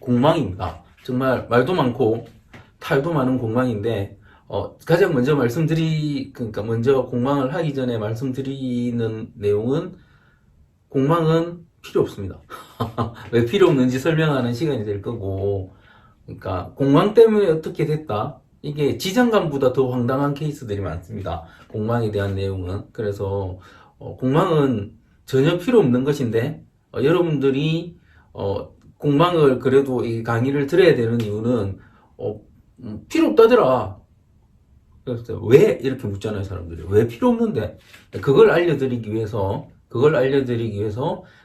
공망입니다. 정말 말도 많고 탈도 많은 공망인데, 가장 먼저 그러니까 먼저 공망을 하기 전에 말씀드리는 내용은, 공망은 필요 없습니다. 왜 필요 없는지 설명하는 시간이 될 거고, 그러니까 공망 때문에 어떻게 됐다, 이게 지장간보다 더 황당한 케이스들이 많습니다. 공망에 대한 내용은. 그래서 공망은 전혀 필요 없는 것인데, 여러분들이 공망을 그래도 이 강의를 들어야 되는 이유는, 필요 없다더라. 그래서 왜 이렇게 묻잖아요, 사람들이. 왜 필요 없는데? 그걸 알려드리기 위해서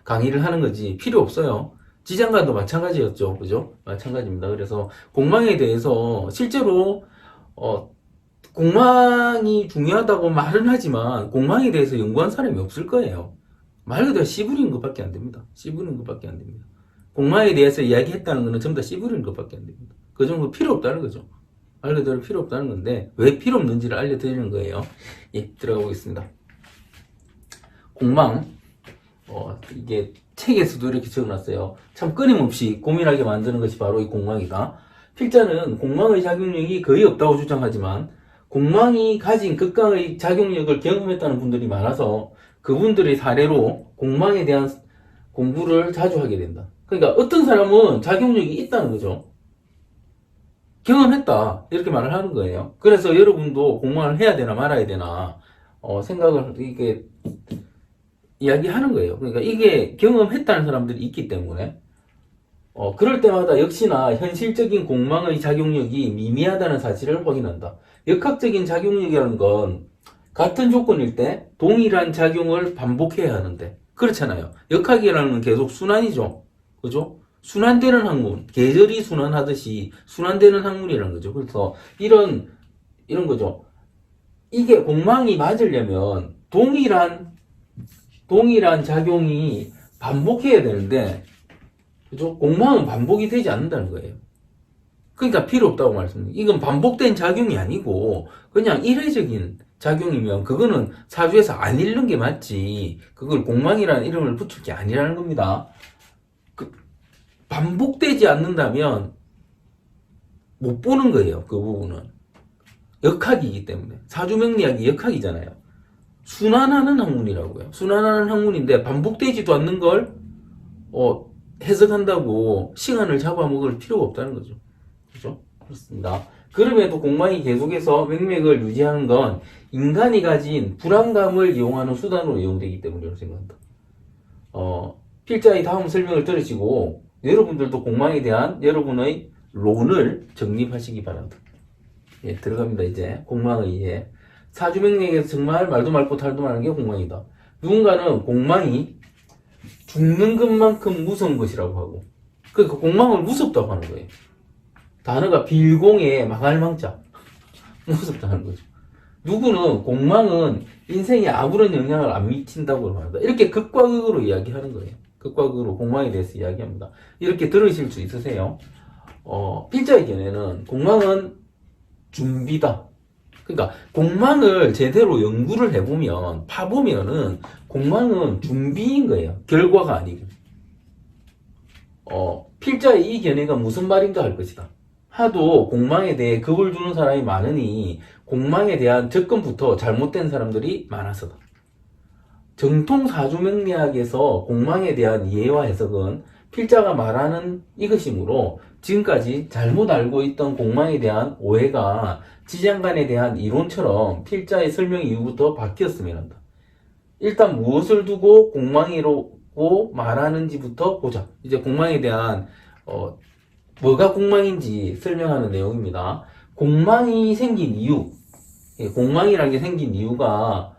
강의를 하는 거지. 필요 없어요. 지장간도 마찬가지였죠. 그죠? 마찬가지입니다. 그래서 공망에 대해서 실제로 공망이 중요하다고 말은 하지만 공망에 대해서 연구한 사람이 없을 거예요. 말 그대로 씨부리는 것밖에 안 됩니다. 씨부리는 것밖에 안 됩니다. 공망에 대해서 이야기했다는 것은 전부 다 씨부리는 것밖에 안 됩니다. 그 정도 필요 없다는 거죠. 말 그대로 필요 없다는 건데, 왜 필요 없는지를 알려드리는 거예요. 예, 들어가 보겠습니다. 공망, 이게 책에서도 이렇게 적어놨어요. 참 끊임없이 고민하게 만드는 것이 바로 이 공망이다. 필자는 공망의 작용력이 거의 없다고 주장하지만, 공망이 가진 극강의 작용력을 경험했다는 분들이 많아서 그분들의 사례로 공망에 대한 공부를 자주 하게 된다. 그러니까 어떤 사람은 작용력이 있다는 거죠. 경험했다, 이렇게 말을 하는 거예요. 그래서 여러분도 공망을 해야 되나 말아야 되나 생각을 이게 이야기하는 거예요. 그러니까 이게 경험했다는 사람들이 있기 때문에 그럴 때마다 역시나 현실적인 공망의 작용력이 미미하다는 사실을 확인한다. 역학적인 작용력이라는 건 같은 조건일 때 동일한 작용을 반복해야 하는데, 그렇잖아요. 역학이라는 건 계속 순환이죠. 그죠? 순환되는 학문, 계절이 순환하듯이 순환되는 학문이라는 거죠. 그래서 이런 거죠. 이게 공망이 맞으려면 동일한 작용이 반복해야 되는데, 그죠? 공망은 반복이 되지 않는다는 거예요. 그러니까 필요 없다고 말씀드립니다. 이건 반복된 작용이 아니고 그냥 일회적인 작용이면 그거는 사주에서 안 읽는 게 맞지, 그걸 공망이라는 이름을 붙일 게 아니라는 겁니다. 반복되지 않는다면 못 보는 거예요. 그 부분은 역학이기 때문에. 사주명리학이 역학이잖아요. 순환하는 학문이라고요. 순환하는 학문인데 반복되지도 않는 걸 해석한다고 시간을 잡아먹을 필요가 없다는 거죠. 그죠? 그렇습니다. 그럼에도 공망이 계속해서 맥맥을 유지하는 건 인간이 가진 불안감을 이용하는 수단으로 이용되기 때문이라고 생각한다. 필자의 다음 설명을 들으시고 여러분들도 공망에 대한 여러분의 론을 정립하시기 바랍니다. 예, 들어갑니다. 이제 공망의 이해. 사주명리에서 정말 말도 많고 탈도 많은 게 공망이다. 누군가는 공망이 죽는 것만큼 무서운 것이라고 하고, 그 공망을 무섭다고 하는 거예요. 단어가 빌공에 망할 망자. 무섭다는 거죠. 누구는 공망은 인생에 아무런 영향을 안 미친다고 합니다. 이렇게 극과 극으로 이야기하는 거예요. 극과 극으로 공망에 대해서 이야기합니다. 이렇게 들으실 수 있으세요? 필자의 견해는 공망은 준비다. 그러니까 공망을 제대로 연구를 해보면, 파보면은 공망은 준비인 거예요. 결과가 아니고. 필자의 이 견해가 무슨 말인가 할 것이다. 하도 공망에 대해 겁을 주는 사람이 많으니 공망에 대한 접근부터 잘못된 사람들이 많아서다. 정통 사주명리학에서 공망에 대한 이해와 해석은 필자가 말하는 이것이므로 지금까지 잘못 알고 있던 공망에 대한 오해가 지장간에 대한 이론처럼 필자의 설명 이후부터 바뀌었으면 한다. 일단 무엇을 두고 공망이라고 말하는지부터 보자. 이제 공망에 대한 뭐가 공망인지 설명하는 내용입니다. 공망이 생긴 이유, 공망이라는 게 생긴 이유가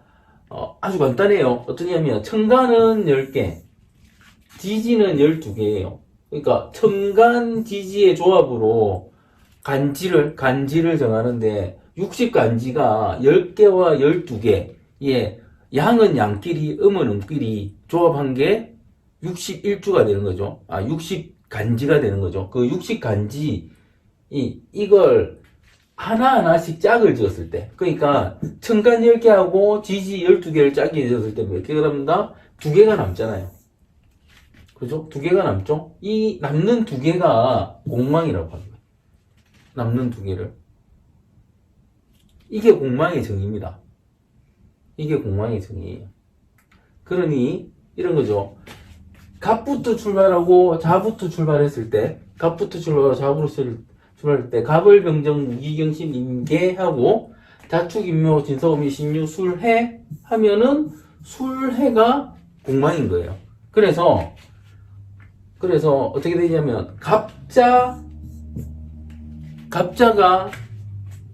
아주 간단해요. 어떠냐면 천간은 10개, 지지는 12개예요. 그러니까 천간 지지의 조합으로 간지를 정하는데 60간지가 10개와 12개, 예, 양은 양끼리, 음은 음끼리 조합한 게 61주가 되는 거죠. 60간지가 되는 거죠. 그 60간지, 이걸 하나하나씩 짝을 지었을 때, 그러니까 천간 10개하고 지지 12개를 짝이 지었을 때 몇 개가 남는다? 2개가 남잖아요. 그죠? 두 개가 남죠? 이 남는 두 개가 공망이라고 하는 거예요. 남는 두 개를. 이게 공망의 정의입니다. 이게 공망의 정의예요. 그러니 이런 거죠. 갑부터 출발하고 자부터 출발했을 때, 갑부터 출발하고 자부로 출발할 때, 갑을 병정 무기경신 임계하고 자축인묘 진서음이 신유 술해 하면은 술해가 공망인 거예요. 그래서 어떻게 되냐면 갑자가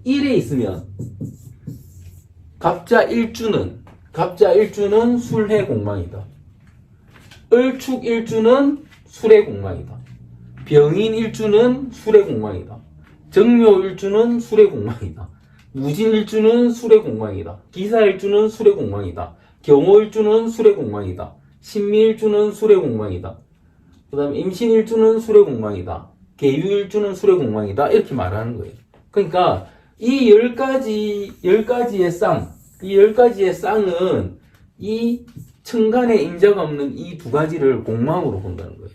1에 있으면 갑자 일주는 술해 공망이다. 을축 일주는 술해 공망이다. 병인 일주는 술해 공망이다. 정묘 일주는 술해 공망이다. 무진 일주는 술해 공망이다. 기사 일주는 술해 공망이다. 경호 일주는 술해 공망이다. 신미 일주는 술해 공망이다. 그 다음에 임신 일주는 술해 공망이다. 계유 일주는 술해 공망이다. 이렇게 말하는 거예요. 그러니까 이 10가지의 쌍은 이 천간에 임자가 없는 이 두 가지를 공망으로 본다는 거예요.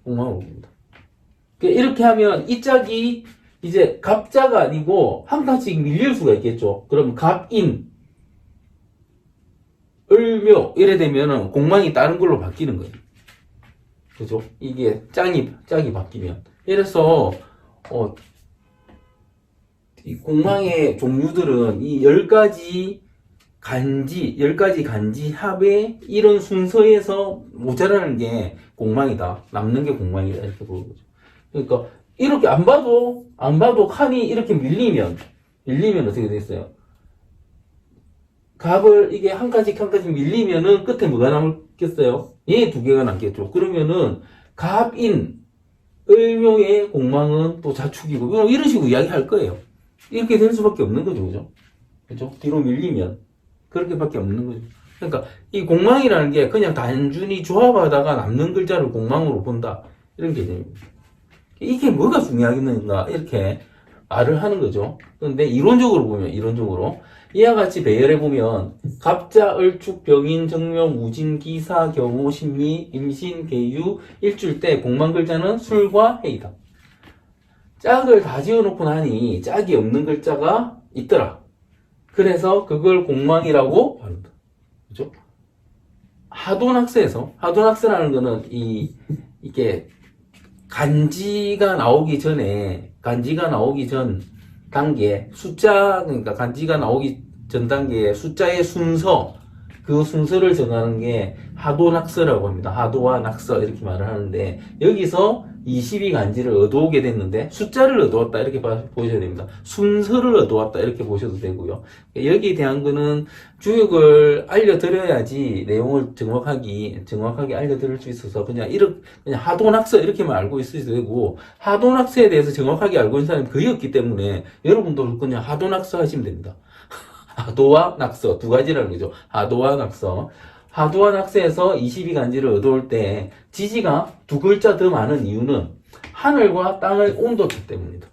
공망으로 봅니다. 이렇게 하면 이 짝이 이제 갑자가 아니고 한 칸씩 밀릴 수가 있겠죠. 그럼 갑인, 을묘 이래 되면은 공망이 다른 걸로 바뀌는 거예요. 그죠? 이게 짝이 바뀌면. 이래서 이 공망의 종류들은 이 10가지 간지 합의 이런 순서에서 모자라는 게 공망이다. 남는 게 공망이다. 이렇게 보는 거죠. 그러니까 이렇게 안 봐도 칸이 이렇게 밀리면 어떻게 되겠어요? 갑을 이게 한 칸씩 밀리면은 끝에 뭐가 남겠어요? 얘 두 개가 남겠죠. 그러면은 갑인 을묘의 공망은 또 자축이고 이런 식으로 이야기할 거예요. 이렇게 될 수밖에 없는 거죠. 그죠? 뒤로 밀리면 그렇게밖에 없는 거죠. 그러니까 이 공망이라는 게 그냥 단순히 조합하다가 남는 글자를 공망으로 본다. 이런 개념입니다. 이게 뭐가 중요하겠는가 이렇게 말을 하는 거죠. 그런데 이론적으로 보면 이와 같이 배열해 보면 갑자, 을축, 병인, 정묘, 무진, 기사, 경호, 신미, 임신, 계유, 일주일 때 공망 글자는 술과 해이다. 짝을 다 지어놓고 나니 짝이 없는 글자가 있더라. 그래서 그걸 공망이라고 부른다. 그죠? 하돈학세라는 거는 이게 간지가 나오기 전 단계, 그러니까 간지가 나오기 전 단계의 숫자의 순서, 그 순서를 정하는 게 하도낙서라고 합니다. 하도와 낙서 이렇게 말을 하는데 여기서 22간지를 얻어오게 됐는데 숫자를 얻어왔다 이렇게 보셔야 됩니다. 순서를 얻어왔다 이렇게 보셔도 되고요. 여기에 대한 거는 주역을 알려드려야지 내용을 정확하게 알려드릴 수 있어서 그냥 하도낙서 이렇게만 알고 있어도 되고 하도낙서에 대해서 정확하게 알고 있는 사람이 거의 없기 때문에 여러분도 그냥 하도낙서 하시면 됩니다. 하도와 낙서 두 가지라는 거죠. 하도와 낙서. 하도와 낙서에서 22간지를 얻어올 때 지지가 두 글자 더 많은 이유는 하늘과 땅의 온도차 때문입니다.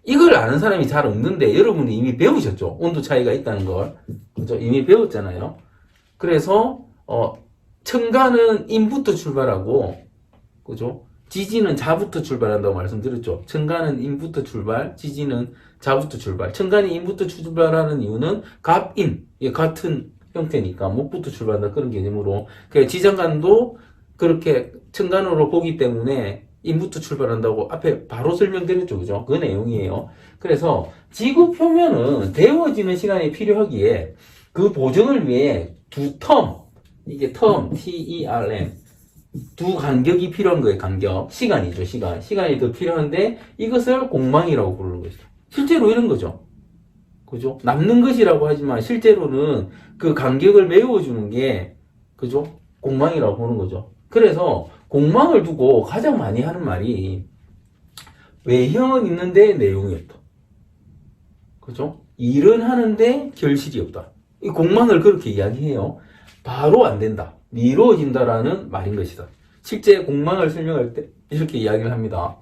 이걸 아는 사람이 잘 없는데 여러분이 이미 배우셨죠? 온도 차이가 있다는 걸. 그죠? 이미 배웠잖아요. 그래서 천간은 인부터 출발하고 그죠? 지지는 자부터 출발한다고 말씀드렸죠. 천간은 인부터 출발, 지지는 자부터 출발. 천간이 인부터 출발하는 이유는 갑인, 같은 형태니까 목부터 출발한다 그런 개념으로. 지장간도 그렇게 천간으로 보기 때문에 인부터 출발한다고 앞에 바로 설명드렸죠. 그죠? 그 내용이에요. 그래서 지구 표면은 데워지는 시간이 필요하기에 그 보정을 위해 두 이게 TERM. 두 간격이 필요한 거예요. 간격. 시간이죠. 시간이 더 필요한데 이것을 공망이라고 부르는 거죠. 실제로 이런 거죠. 그죠? 남는 것이라고 하지만 실제로는 그 간격을 메워주는 게 그죠? 공망이라고 보는 거죠. 그래서 공망을 두고 가장 많이 하는 말이 외형은 있는데 내용이 없다. 그죠? 일은 하는데 결실이 없다. 이 공망을 그렇게 이야기해요. 바로 안 된다. 미뤄진다라는 말인 것이다. 실제 공망을 설명할 때 이렇게 이야기를 합니다.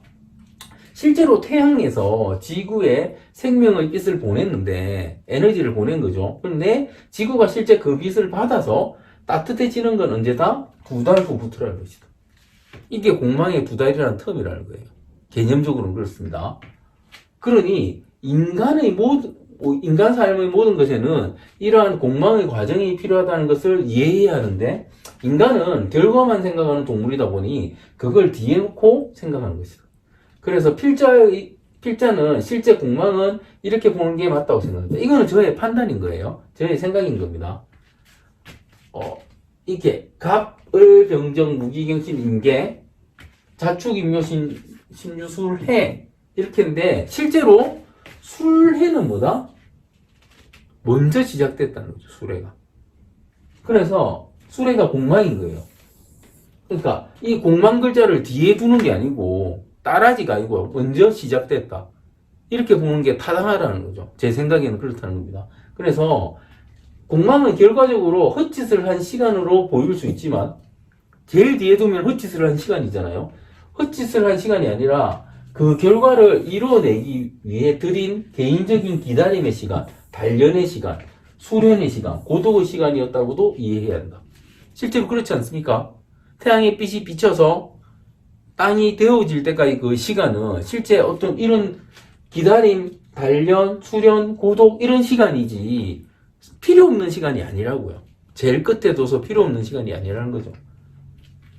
실제로 태양에서 지구에 생명의 빛을 보냈는데 에너지를 보낸 거죠. 그런데 지구가 실제 그 빛을 받아서 따뜻해지는 건 언제다? 2달 후부터라는 것이다. 이게 공망의 2달이라는 텀이라는 거예요. 개념적으로는 그렇습니다. 그러니 인간 삶의 모든 것에는 이러한 공망의 과정이 필요하다는 것을 이해해야 하는데, 인간은 결과만 생각하는 동물이다 보니 그걸 뒤에 놓고 생각하는 것이다. 그래서 필자는 실제 공망은 이렇게 보는 게 맞다고 생각합니다. 이거는 저의 판단인 거예요. 저의 생각인 겁니다. 이게 갑을 병정 무기경신 임계 자축 임묘 신유 술해 이렇게 했는데, 실제로 술해는 뭐다? 먼저 시작됐다는 거죠. 술해가. 그래서 술해가 공망인 거예요. 그러니까 이 공망 글자를 뒤에 두는 게 아니고 따라지가 아니고 먼저 시작됐다. 이렇게 보는 게 타당하다는 거죠. 제 생각에는 그렇다는 겁니다. 그래서 공망은 결과적으로 헛짓을 한 시간으로 보일 수 있지만, 제일 뒤에 두면 헛짓을 한 시간이잖아요. 헛짓을 한 시간이 아니라 그 결과를 이뤄내기 위해 들인 개인적인 기다림의 시간, 단련의 시간, 수련의 시간, 고독의 시간이었다고도 이해해야 한다. 실제로 그렇지 않습니까? 태양의 빛이 비쳐서 땅이 데워질 때까지 그 시간은 실제 어떤 이런 기다림, 단련, 수련, 고독 이런 시간이지 필요 없는 시간이 아니라고요. 제일 끝에 둬서 필요 없는 시간이 아니라는 거죠.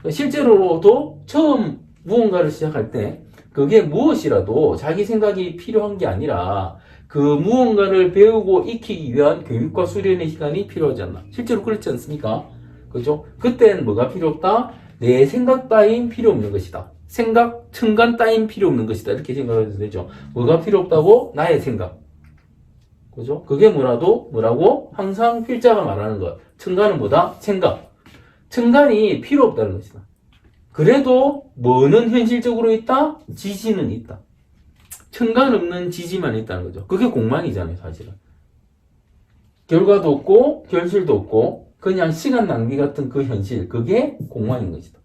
실제로도 처음 무언가를 시작할 때 그게 무엇이라도 자기 생각이 필요한 게 아니라 그 무언가를 배우고 익히기 위한 교육과 수련의 시간이 필요하지 않나. 실제로 그렇지 않습니까? 그죠? 그때는 뭐가 필요 없다? 내 생각 따윈 필요 없는 것이다. 생각, 층간 따윈 필요 없는 것이다. 이렇게 생각해도 되죠. 뭐가 필요 없다고? 나의 생각. 그죠? 그게 뭐라고? 항상 필자가 말하는 것. 층간은 뭐다? 생각. 층간이 필요 없다는 것이다. 그래도 뭐는 현실적으로 있다? 지지는 있다. 층간 없는 지지만 있다는 거죠. 그게 공망이잖아요, 사실은. 결과도 없고 결실도 없고 그냥 시간 낭비 같은 그 현실, 그게 공망인 것이다.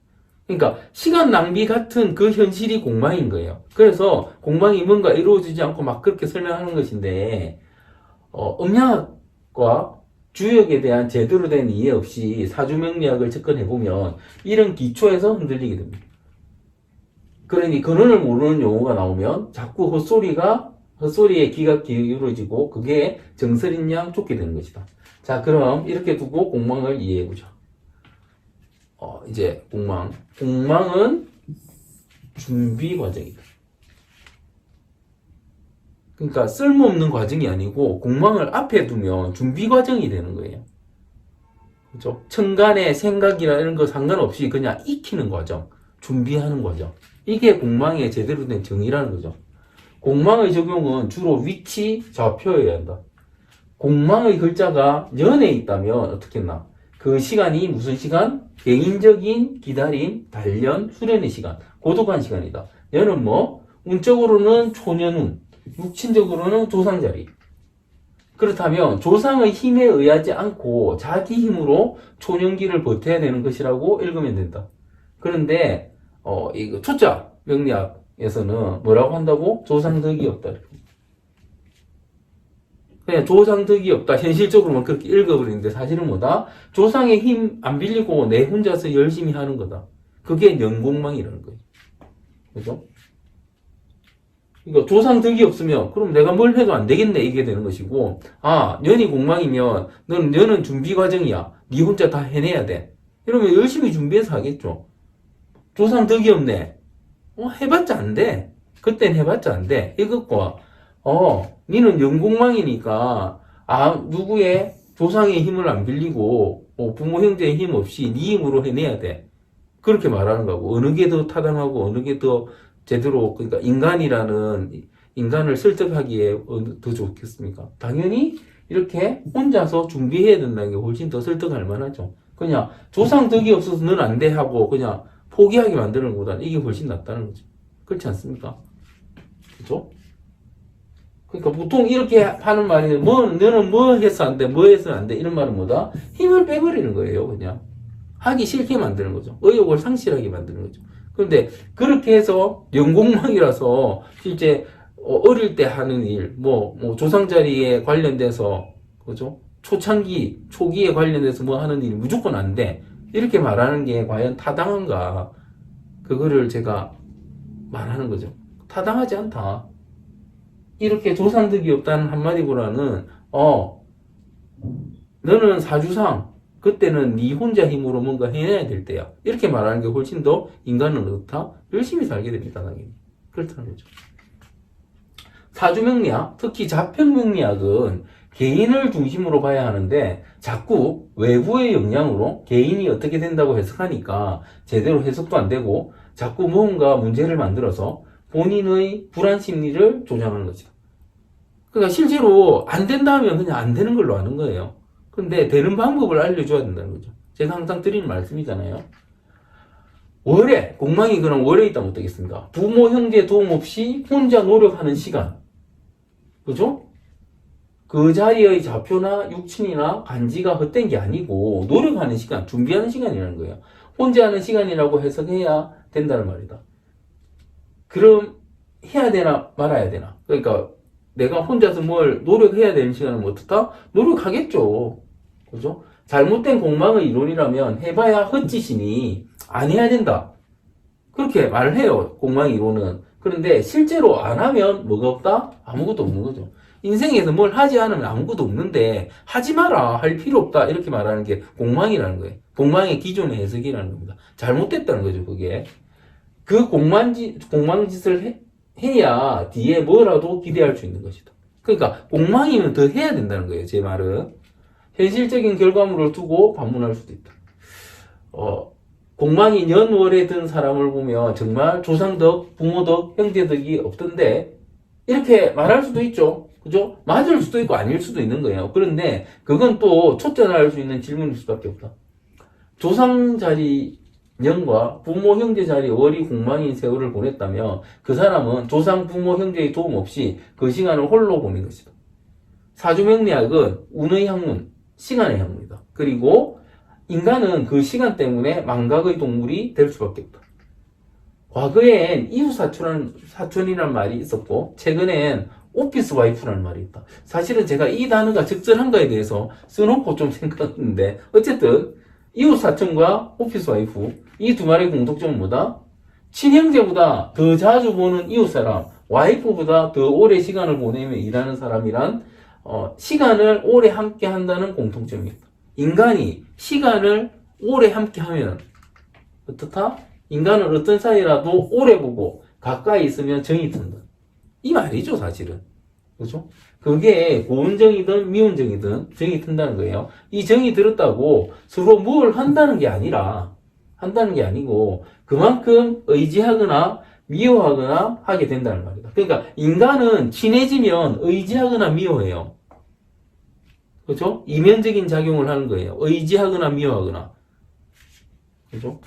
그러니까 시간 낭비 같은 그 현실이 공망인 거예요. 그래서 공망이 뭔가 이루어지지 않고 막 그렇게 설명하는 것인데, 음양학과 주역에 대한 제대로 된 이해 없이 사주명리학을 접근해보면 이런 기초에서 흔들리게 됩니다. 그러니 근원을 모르는 용어가 나오면 자꾸 헛소리에 귀가 기울어지고 그게 정설인 양 쫓게 되는 것이다. 자, 그럼 이렇게 두고 공망을 이해해보자. 이제 공망은 준비 과정이다. 그러니까 쓸모없는 과정이 아니고 공망을 앞에 두면 준비 과정이 되는 거예요. 그죠? 천간의 생각이나 이런 거 상관없이 그냥 익히는 과정, 준비하는 과정. 이게 공망의 제대로 된 정의라는 거죠. 공망의 적용은 주로 위치, 좌표여야 한다. 공망의 글자가 년에 있다면 어떻게 했나? 그 시간이 무슨 시간? 개인적인 기다림, 단련, 수련의 시간, 고독한 시간이다. 년은 뭐? 운적으로는 초년운, 육친적으로는 조상자리. 그렇다면 조상의 힘에 의하지 않고 자기 힘으로 초년기를 버텨야 되는 것이라고 읽으면 된다. 그런데 이거 초자 명리학에서는 뭐라고 한다고? 조상덕이 없다. 그냥 조상덕이 없다. 현실적으로만 그렇게 읽어버리는데 사실은 뭐다? 조상의 힘 안 빌리고 내 혼자서 열심히 하는 거다. 그게 년공망이라는 거예요. 그죠? 그러니까 조상덕이 없으면 그럼 내가 뭘 해도 안 되겠네 이게 되는 것이고, 년이 공망이면 너는 준비 과정이야. 네 혼자 다 해내야 돼. 이러면 열심히 준비해서 하겠죠. 조상덕이 없네. 해봤자 안 돼. 그땐 해봤자 안 돼. 이것과 니는 연공망이니까 누구의 조상의 힘을 안 빌리고 부모 형제의 힘 없이 네 힘으로 해내야 돼. 그렇게 말하는 거고, 어느 게 더 타당하고 어느 게 더 제대로, 그러니까 인간을 설득하기에 더 좋겠습니까? 당연히 이렇게 혼자서 준비해야 된다는 게 훨씬 더 설득할 만하죠. 그냥 조상덕이 없어서 넌 안 돼 하고 그냥 포기하게 만드는 것보다는 이게 훨씬 낫다는 거죠. 그렇지 않습니까? 그죠? 그러니까 보통 이렇게 하는 말이 너는 뭐 해서 안 돼, 뭐 해서 안 돼, 이런 말은 뭐다? 힘을 빼버리는 거예요, 그냥. 하기 싫게 만드는 거죠. 의욕을 상실하게 만드는 거죠. 그런데 그렇게 해서 연공망이라서 실제 어릴 때 하는 일, 조상자리에 관련돼서, 그죠? 초창기, 초기에 관련돼서 뭐 하는 일이 무조건 안 돼. 이렇게 말하는 게 과연 타당한가? 그거를 제가 말하는 거죠. 타당하지 않다. 이렇게 조상득이 없다는 한마디보다는, 너는 사주상, 그때는 네 혼자 힘으로 뭔가 해내야 될 때야. 이렇게 말하는 게 훨씬 더 인간은 어떻다? 열심히 살게 됩니다, 당연히. 그렇다는 거죠. 사주명리학, 특히 자평명리학은 개인을 중심으로 봐야 하는데 자꾸 외부의 영향으로 개인이 어떻게 된다고 해석하니까 제대로 해석도 안 되고 자꾸 무언가 문제를 만들어서 본인의 불안 심리를 조장하는 거죠. 그러니까 실제로 안 된다 하면 그냥 안 되는 걸로 아는 거예요. 근데 되는 방법을 알려줘야 된다는 거죠. 제가 항상 드리는 말씀이잖아요. 월에, 공망이 그럼 월에 있다면 어떻겠습니까? 부모, 형제 도움 없이 혼자 노력하는 시간. 그죠? 그 자리의 좌표나 육친이나 간지가 헛된 게 아니고 노력하는 시간, 준비하는 시간이라는 거예요. 혼자 하는 시간이라고 해석해야 된다는 말이다. 그럼 해야 되나 말아야 되나? 그러니까 내가 혼자서 뭘 노력해야 되는 시간은 어떻다? 노력하겠죠. 그죠? 잘못된 공망의 이론이라면 해봐야 헛짓이니 안 해야 된다. 그렇게 말을 해요. 공망의 이론은. 그런데 실제로 안 하면 뭐가 없다? 아무것도 없는 거죠. 인생에서 뭘 하지 않으면 아무것도 없는데 하지 마라, 할 필요 없다 이렇게 말하는 게 공망이라는 거예요. 공망의 기존의 해석이라는 겁니다. 잘못됐다는 거죠. 그게 그 공망짓을 해야 뒤에 뭐라도 기대할 수 있는 것이다. 그러니까 공망이면 더 해야 된다는 거예요. 제 말은 현실적인 결과물을 두고 반문할 수도 있다. 공망이 년월에 든 사람을 보면 정말 조상덕, 부모덕, 형제덕이 없던데 이렇게 말할 수도 있죠. 그죠? 맞을 수도 있고 아닐 수도 있는 거예요. 그런데 그건 또 초점할 수 있는 질문일 수밖에 없다. 조상 자리 년과 부모 형제 자리 월이 공망인 세월을 보냈다면 그 사람은 조상 부모 형제의 도움 없이 그 시간을 홀로 보낸 것이다. 사주명리학은 운의 학문, 시간의 학문이다. 그리고 인간은 그 시간 때문에 망각의 동물이 될 수밖에 없다. 과거엔 이웃사촌이라는 말이 있었고 최근엔 오피스 와이프라는 말이 있다. 사실은 제가 이 단어가 적절한가에 대해서 써놓고 좀 생각했는데 어쨌든 이웃사촌과 오피스 와이프 이 두 말의 공통점은 뭐다? 친형제보다 더 자주 보는 이웃사람, 와이프보다 더 오래 시간을 보내며 일하는 사람이란 시간을 오래 함께 한다는 공통점이 있다. 인간이 시간을 오래 함께 하면 어떻다? 인간은 어떤 사이라도 오래 보고 가까이 있으면 정이 든다. 이 말이죠, 사실은. 그죠? 그게 고운정이든 미운정이든 정이 든다는 거예요. 이 정이 들었다고 서로 뭘 한다는 게 아니고 그만큼 의지하거나 미워하거나 하게 된다는 말이다. 그러니까 인간은 친해지면 의지하거나 미워해요. 그죠? 이면적인 작용을 하는 거예요. 의지하거나 미워하거나. 그죠?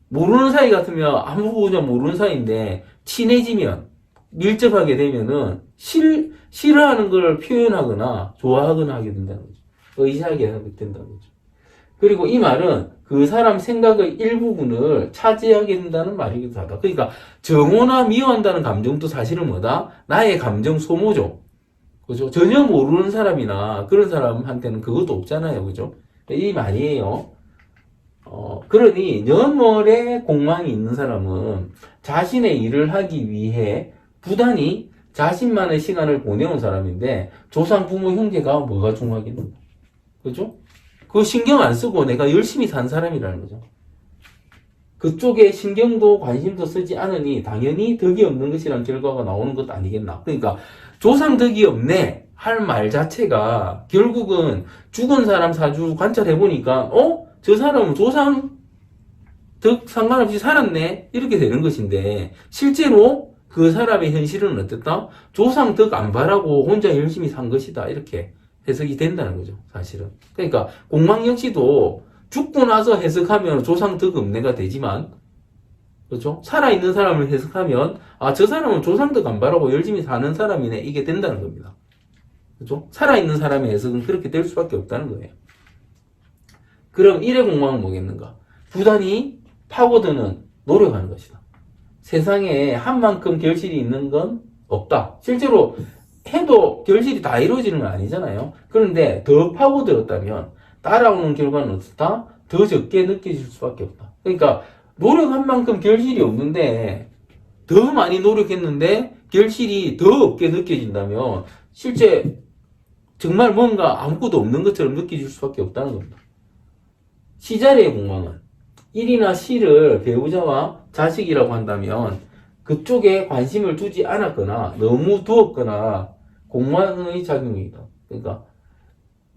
모르는 사이 같으면 아무것도 모르는 사이인데 친해지면 밀접하게 되면은 싫어하는 걸 표현하거나 좋아하거나 하게 된다는 거죠. 의지하게 하게 된다는 거죠. 그리고 이 말은 그 사람 생각의 일부분을 차지하게 된다는 말이기도 하다. 그러니까 정오나 미워한다는 감정도 사실은 뭐다? 나의 감정 소모죠. 그죠? 전혀 모르는 사람이나 그런 사람한테는 그것도 없잖아요. 그죠? 이 말이에요. 그러니 연월에 공망이 있는 사람은 자신의 일을 하기 위해 부단히 자신만의 시간을 보내온 사람인데 조상, 부모, 형제가 뭐가 중요하겠는가? 그죠? 그거 신경 안 쓰고 내가 열심히 산 사람이라는 거죠. 그쪽에 신경도 관심도 쓰지 않으니 당연히 덕이 없는 것이란 결과가 나오는 것도 아니겠나. 그러니까 조상 덕이 없네 할 말 자체가 결국은 죽은 사람 사주 관찰해보니까 저 사람은 조상 덕 상관없이 살았네 이렇게 되는 것인데 실제로 그 사람의 현실은 어땠다? 조상 덕 안 바라고 혼자 열심히 산 것이다 이렇게 해석이 된다는 거죠 사실은. 그러니까 공망 역시도 죽고 나서 해석하면 조상 덕 없네가 되지만 그렇죠? 살아있는 사람을 해석하면 저 사람은 조상 덕 안 바라고 열심히 사는 사람이네 이게 된다는 겁니다. 그렇죠? 살아있는 사람의 해석은 그렇게 될 수밖에 없다는 거예요. 그럼 일의 공망은 뭐겠는가? 부단히 파고드는 노력하는 것이다. 세상에 한 만큼 결실이 있는 건 없다. 실제로 해도 결실이 다 이루어지는 건 아니잖아요. 그런데 더 파고들었다면 따라오는 결과는 어떻다? 더 적게 느껴질 수밖에 없다. 그러니까 노력한 만큼 결실이 없는데 더 많이 노력했는데 결실이 더 없게 느껴진다면 실제 정말 뭔가 아무것도 없는 것처럼 느껴질 수밖에 없다는 겁니다. 시자리의 공망은 일이나 시를 배우자와 자식이라고 한다면 그쪽에 관심을 두지 않았거나 너무 두었거나 공망의 작용이다. 그러니까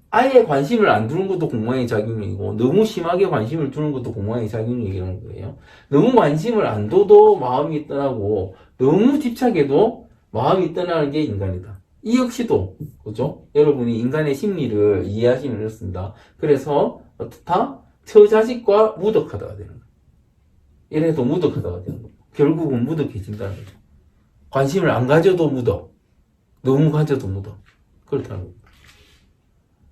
아예 관심을 안 두는 것도 공망의 작용이고 너무 심하게 관심을 두는 것도 공망의 작용이라는 거예요. 너무 관심을 안 둬도 마음이 떠나고 너무 집착해도 마음이 떠나는 게 인간이다. 이 역시도 그죠? 여러분이 인간의 심리를 이해하시면 이렇습니다. 그래서 어떻다? 처자식과 무덕하다가 되는 거예요. 이래도 무덕하다가 되는 거예요. 결국은 무덕해진다는 거죠. 관심을 안 가져도 무덕, 너무 가져도 무덕. 그렇다는 겁니다.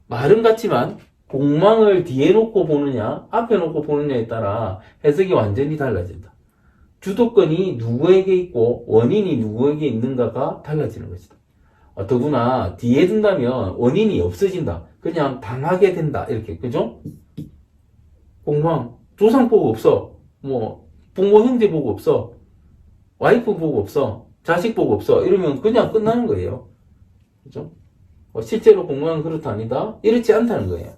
말은 같지만 공망을 뒤에 놓고 보느냐 앞에 놓고 보느냐에 따라 해석이 완전히 달라진다. 주도권이 누구에게 있고 원인이 누구에게 있는가가 달라지는 것이다. 더구나 뒤에 둔다면 원인이 없어진다. 그냥 당하게 된다. 이렇게 그죠? 공망 조상 보고 없어. 뭐 부모 형제 보고 없어. 와이프 보고 없어. 자식 보고 없어. 이러면 그냥 끝나는 거예요. 그죠? 실제로 공망은 그렇다 아니다? 이렇지 않다는 거예요.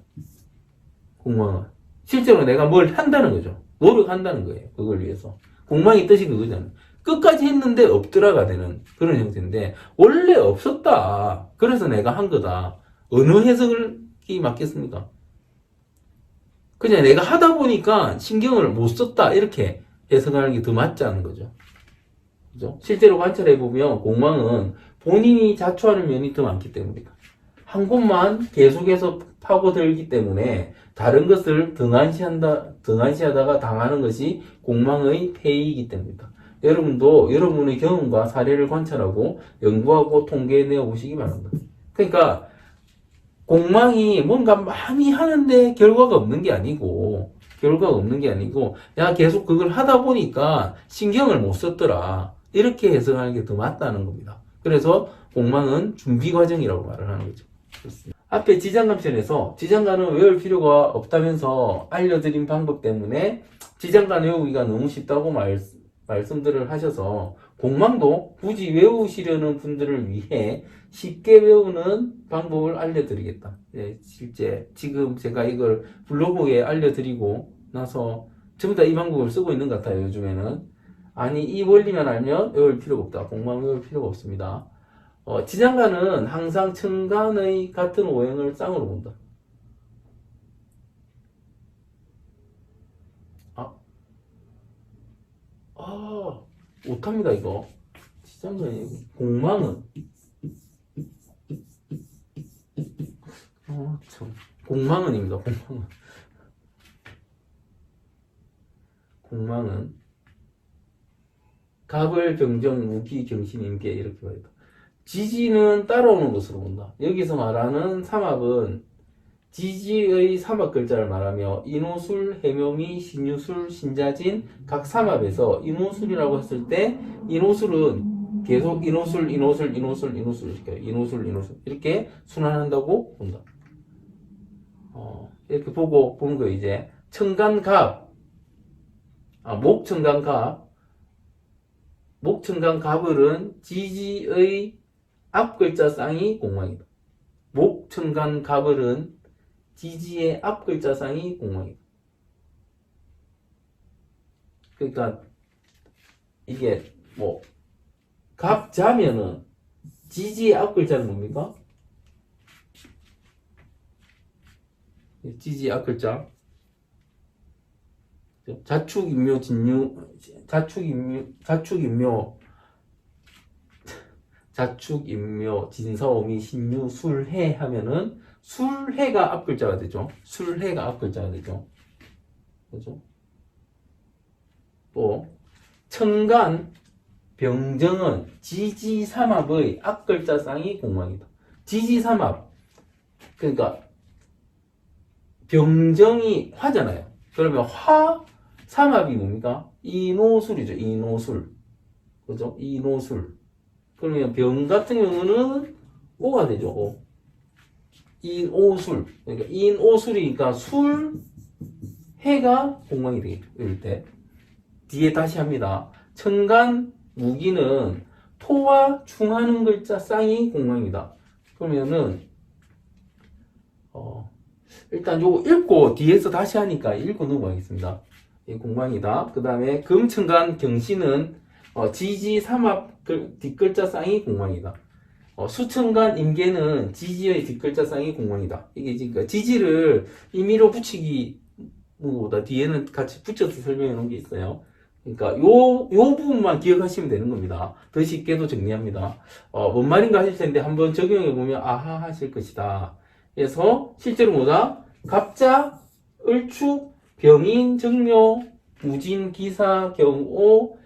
공망은. 실제로 내가 뭘 한다는 거죠. 노력한다는 거예요. 그걸 위해서. 공망의 뜻이 그거잖아요. 끝까지 했는데 없더라가 되는 그런 형태인데 원래 없었다. 그래서 내가 한 거다. 어느 해석이 맞겠습니까? 그냥 내가 하다 보니까 신경을 못 썼다. 이렇게 해석하는 게 더 맞지 않은 거죠. 그죠? 실제로 관찰해보면 공망은 본인이 자초하는 면이 더 많기 때문입니다. 한 곳만 계속해서 파고들기 때문에 다른 것을 등한시하다가 당하는 것이 공망의 폐이기 때문입니다. 여러분도 여러분의 경험과 사례를 관찰하고 연구하고 통계내어 보시기 바랍니다. 그러니까 공망이 뭔가 많이 하는데 결과가 없는 게 아니고 야 계속 그걸 하다 보니까 신경을 못 썼더라. 이렇게 해석하는 게 더 맞다는 겁니다. 그래서 공망은 준비 과정이라고 말을 하는 거죠. 그렇습니다. 앞에 지장감편에서 지장간은 외울 필요가 없다면서 알려드린 방법 때문에 지장간 외우기가 너무 쉽다고 말씀들을 하셔서 공망도 굳이 외우시려는 분들을 위해 쉽게 외우는 방법을 알려드리겠다. 네, 실제 지금 제가 이걸 블로그에 알려드리고 나서 전부 다 이 방법을 쓰고 있는 것 같아요. 요즘에는. 아니 이 원리만 알면 외울 필요가 없다. 공망 외울 필요가 없습니다. 지장간은 항상 천간의 같은 오행을 쌍으로 본다. 못합니다, 이거. 지장간이, 공망은. 참. 공망은입니다, 공망은. 공망은. 갑을 병정, 무기, 경신, 임계, 이렇게 말이다. 지지는 따라오는 것으로 본다. 여기서 말하는 삼합은 지지의 삼합 글자를 말하며 인호술, 해묘미, 신유술, 신자진 각 삼합에서 인호술이라고 했을 때 인호술은 계속 인호술 이렇게 순환한다고 본다. 이렇게 보는 거 이제 청간갑, 목청간갑을은 지지의 앞 글자 쌍이 공망이다. 목청간갑을은 지지의 앞 글자 쌍이 공망이다. 그러니까 이게 뭐 갑자면은 지지의 앞 글자는 뭡니까? 지지의 앞 글자 자축인묘 진사오미 신유 술해 하면은 술해가 앞 글자가 되죠. 술해가 앞 글자가 되죠. 그죠? 또 청간 병정은 지지삼합의 앞 글자 쌍이 공망이다. 지지삼합 그러니까 병정이 화잖아요. 그러면 화 삼합이 뭡니까? 이노술이죠. 이노술. 그죠? 이노술. 그러면 병 같은 경우는 오가 되죠. 오. 인오술. 그러니까 인오술이니까 술, 해가 공망이 되겠죠. 이럴 때. 뒤에 다시 합니다. 천간, 무기는 토와 충하는 글자 쌍이 공망이다. 그러면은, 일단 요거 읽고 뒤에서 다시 하니까 읽고 넘어가겠습니다. 이 공망이다. 그 다음에 금천간 경신은 지지 삼합 뒷글자 쌍이 공망이다. 수천간 임계는 지지의 뒷글자 쌍이 공망이다. 이게 그러니까 지지를 임의로 붙이기보다 뒤에는 같이 붙여서 설명해 놓은 게 있어요. 그러니까 요 부분만 기억하시면 되는 겁니다. 더 쉽게도 정리합니다. 뭔 말인가 하실 텐데 한번 적용해 보면 아하 하실 것이다. 그래서 실제로 뭐다? 갑자, 을축, 병인, 정묘, 무진, 기사, 경오,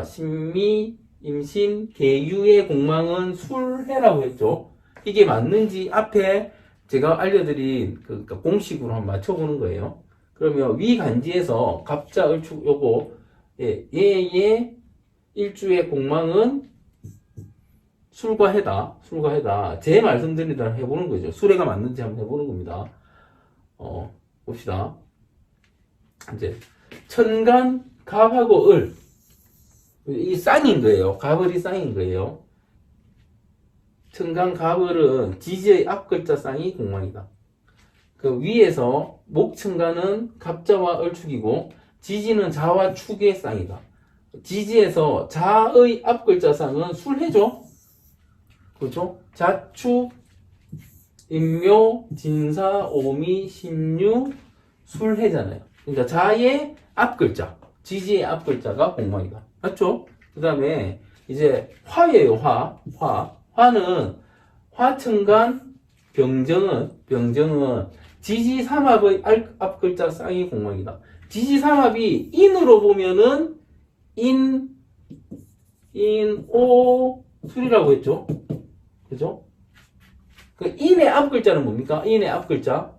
신미, 임신, 계유의 공망은 술해라고 했죠. 이게 맞는지 앞에 제가 알려드린 그러니까 공식으로 한번 맞춰보는 거예요. 그러면 위 간지에서 갑자, 을축 요거 얘의 일주의 공망은 술과 해다. 술과 해다. 제 말씀드린 대로 해보는 거죠. 술해가 맞는지 한번 해보는 겁니다. 봅시다. 이제 천간, 갑하고 을. 이 쌍인 거예요. 갑을이 쌍인 거예요. 천간, 갑을은 지지의 앞글자 쌍이 공망이다. 그 위에서 목천간은 갑자와 을축이고 지지는 자와 축의 쌍이다. 지지에서 자의 앞글자 쌍은 술해죠. 그렇죠? 자축, 임묘, 진사, 오미, 신유, 술해잖아요. 그러니까 자의 앞글자, 지지의 앞글자가 공망이다. 맞죠? 그 다음에 이제 화예요. 화는 화천간, 병정은 지지 삼합의 앞글자 쌍이 공망이다. 지지 삼합이 인으로 보면은 오, 술이라고 했죠. 그죠? 그 인의 앞글자는 뭡니까? 인의 앞글자.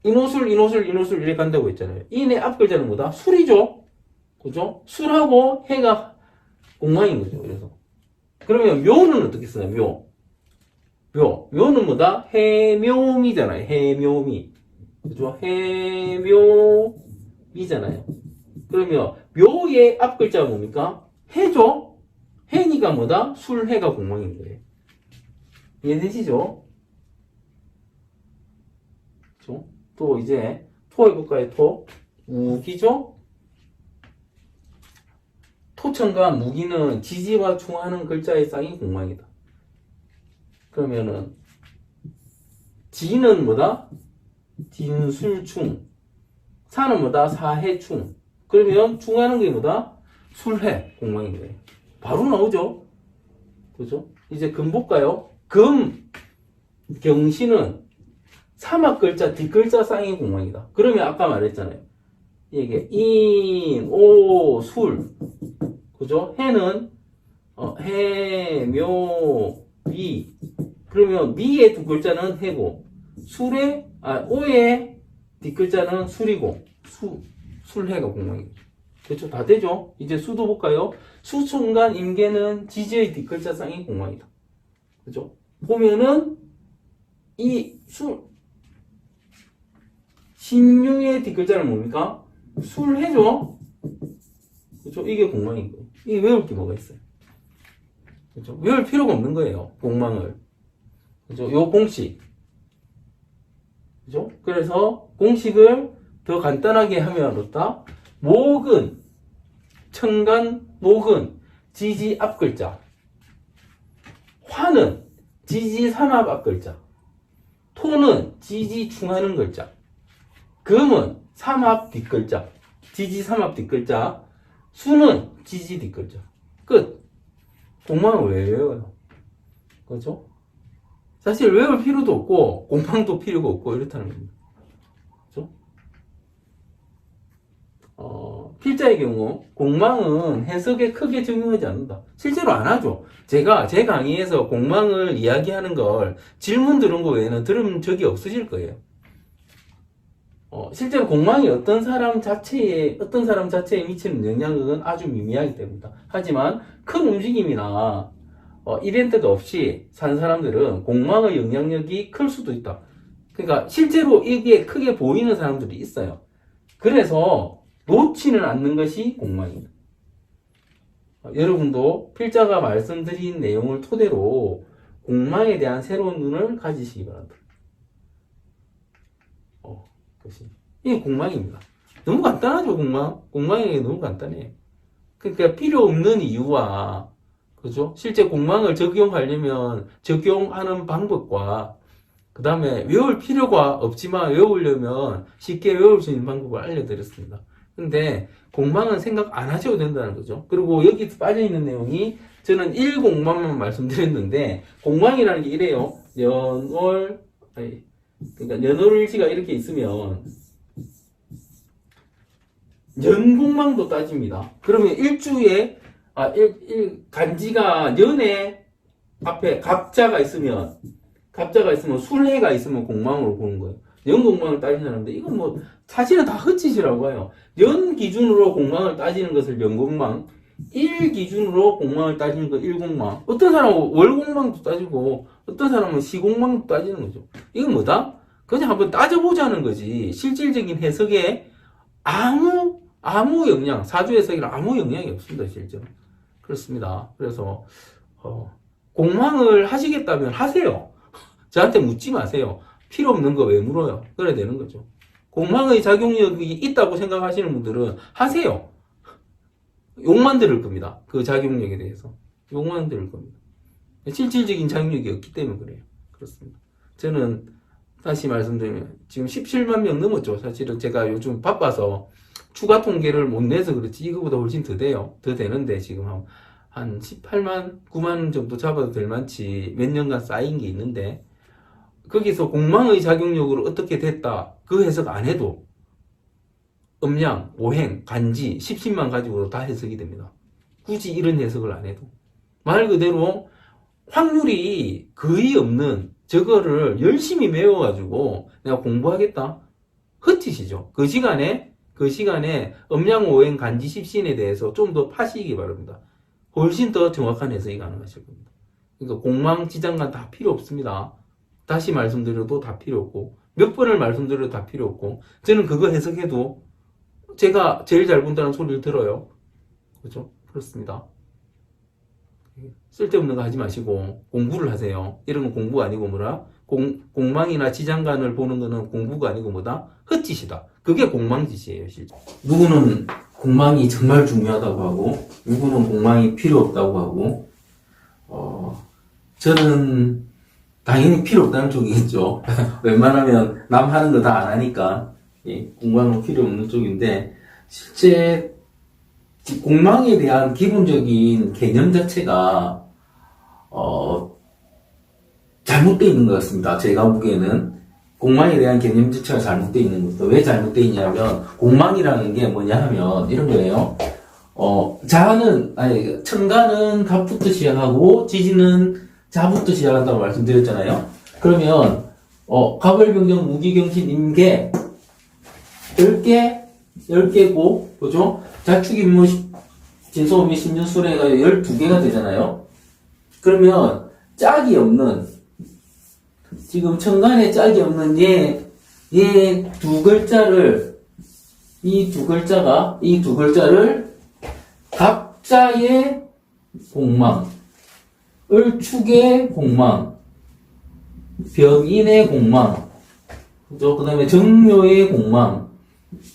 인오술 이렇게 간다고 했잖아요. 인의 앞글자는 뭐다? 술이죠. 그죠? 술하고 해가 공망인 거죠. 그래서. 그러면 묘는 어떻게 쓰나요? 묘는 뭐다? 해묘미잖아요. 해묘미. 그죠? 해묘미잖아요. 그러면 묘의 앞글자가 뭡니까? 해죠? 해니까 뭐다? 술해가 공망인 거예요. 이해되시죠? 그렇죠? 또 이제 토 해볼까요? 토. 무기죠? 토천과 무기는 지지와 충하는 글자의 쌍이 공망이다. 그러면은 지는 뭐다? 진술충. 사는 뭐다? 사해충. 그러면 충하는 게 뭐다? 술해 공망인 거예요. 바로 나오죠? 그죠? 이제 금 볼까요? 금, 경신은 삼합 글자, 뒷글자 쌍이 공망이다. 그러면 아까 말했잖아요. 이게 인, 오, 술. 그죠? 해는 해, 묘, 미. 그러면 미의 두 글자는 해고, 오의 뒷글자는 술이고, 술해가 공망이죠. 그렇죠? 다 되죠? 이제 수도 볼까요? 수천간 임계는 지지의 뒷글자 쌍이 공망이다. 그죠? 보면은 신유의 뒷글자는 뭡니까? 술해죠? 그죠? 이게 공망인 거예요. 이게 외울 게 뭐가 있어요? 그죠? 외울 필요가 없는 거예요. 공망을. 그죠? 요 공식. 그죠? 그래서 공식을 더 간단하게 하면 어떻다? 천간, 목은 지지 앞글자. 화는 지지 삼합 앞글자. 토는 지지 충하는 글자. 금은 삼합 뒷글자. 지지 삼합 뒷글자. 수는 지지 뒷글자. 끝. 공망을 왜 외워요? 그죠? 사실 외울 필요도 없고 공망도 필요가 없고 이렇다는 겁니다. 그죠? 필자의 경우 공망은 해석에 크게 적용하지 않는다. 실제로 안 하죠. 제가 제 강의에서 공망을 이야기하는 걸 질문 들은 거 외에는 들은 적이 없으실 거예요. 실제로 공망이 어떤 사람 자체에 미치는 영향은 아주 미미하기 때문이다. 하지만 큰 움직임이나 이벤트가 없이 산 사람들은 공망의 영향력이 클 수도 있다. 그러니까 실제로 이게 크게 보이는 사람들이 있어요. 그래서 놓지는 않는 것이 공망입니다. 여러분도 필자가 말씀드린 내용을 토대로 공망에 대한 새로운 눈을 가지시기 바랍니다. 이게 공망입니다. 너무 간단하죠, 공망? 공망이 너무 간단해요. 그러니까 필요 없는 이유와, 그죠? 실제 공망을 적용하려면 적용하는 방법과, 그 다음에 외울 필요가 없지만 외우려면 쉽게 외울 수 있는 방법을 알려드렸습니다. 근데 공망은 생각 안 하셔도 된다는 거죠. 그리고 여기 빠져있는 내용이 저는 1공망만 말씀드렸는데, 공망이라는 게 이래요. 그러니까 연월일지가 이렇게 있으면 연공망도 따집니다. 그러면 일주에 간지가 연에 앞에 갑자가 있으면 술해가 있으면 공망으로 보는 거예요. 연공망을 따지는데 이건 뭐 사실은 다 헛짓이라고 해요. 연 기준으로 공망을 따지는 것을 연공망, 일 기준으로 공망을 따지는 건 일공망. 어떤 사람은 월공망도 따지고 어떤 사람은 시공망도 따지는 거죠. 이건 뭐다? 그냥 한번 따져보자는 거지. 실질적인 해석에 아무 영향, 사주 해석이랑 아무 영향이 없습니다, 실제로. 그렇습니다. 그래서 공망을 하시겠다면 하세요. 저한테 묻지 마세요. 필요 없는 거 왜 물어요? 그래야 되는 거죠. 공망의 작용력이 있다고 생각하시는 분들은 하세요. 욕만 들을 겁니다. 그 작용력에 대해서. 욕만 들을 겁니다. 실질적인 작용력이 없기 때문에 그래요. 그렇습니다. 저는 다시 말씀드리면 지금 17만 명 넘었죠. 사실은 제가 요즘 바빠서 추가 통계를 못 내서 그렇지 이거보다 훨씬 더 돼요. 더 되는데 지금 한 18만, 9만 정도 잡아도 될 만치 몇 년간 쌓인 게 있는데 거기서 공망의 작용력으로 어떻게 됐다 그 해석 안 해도 음양, 오행, 간지, 십신만 가지고도 다 해석이 됩니다. 굳이 이런 해석을 안 해도 말 그대로 확률이 거의 없는 저거를 열심히 외워가지고 내가 공부하겠다 헛짓이죠. 그 시간에 음양, 오행, 간지, 십신에 대해서 좀 더 파시기 바랍니다. 훨씬 더 정확한 해석이 가능하실 겁니다. 그러니까 공망, 지장간 다 필요 없습니다. 다시 말씀드려도 다 필요 없고 몇 번을 말씀드려도 다 필요 없고 저는 그거 해석해도 제가 제일 잘 본다는 소리를 들어요. 그렇죠? 그렇습니다. 쓸데없는 거 하지 마시고 공부를 하세요. 이런 건 공부가 아니고 뭐라? 공망이나 지장간을 보는 거는 공부가 아니고 뭐다? 헛짓이다. 그게 공망짓이에요, 실제. 누구는 공망이 정말 중요하다고 하고, 누구는 공망이 필요 없다고 하고, 저는 당연히 필요 없다는 쪽이겠죠. 웬만하면 남 하는 거 다 안 하니까, 예, 공망은 필요 없는 쪽인데, 실제 공망에 대한 기본적인 개념 자체가 잘못되어 있는 것 같습니다. 제가 보기에는 공망에 대한 개념 자체가 잘못되어 있는 것도 왜 잘못되어 있냐면 공망이라는 게 뭐냐 하면 이런 거예요. 천간은 갑부터 시작하고 지지는 자부터 시작한다고 말씀드렸잖아요. 그러면 갑을병정 무기경신 임계 10개고 그죠? 자축인무 진소음이 신윤술해가 12개가 되잖아요. 그러면 짝이 없는 지금 천간에 짝이 없는 얘 두 글자를 이 두 글자를 갑자의 공망, 을축의 공망, 병인의 공망, 그죠? 그 다음에 정묘의 공망,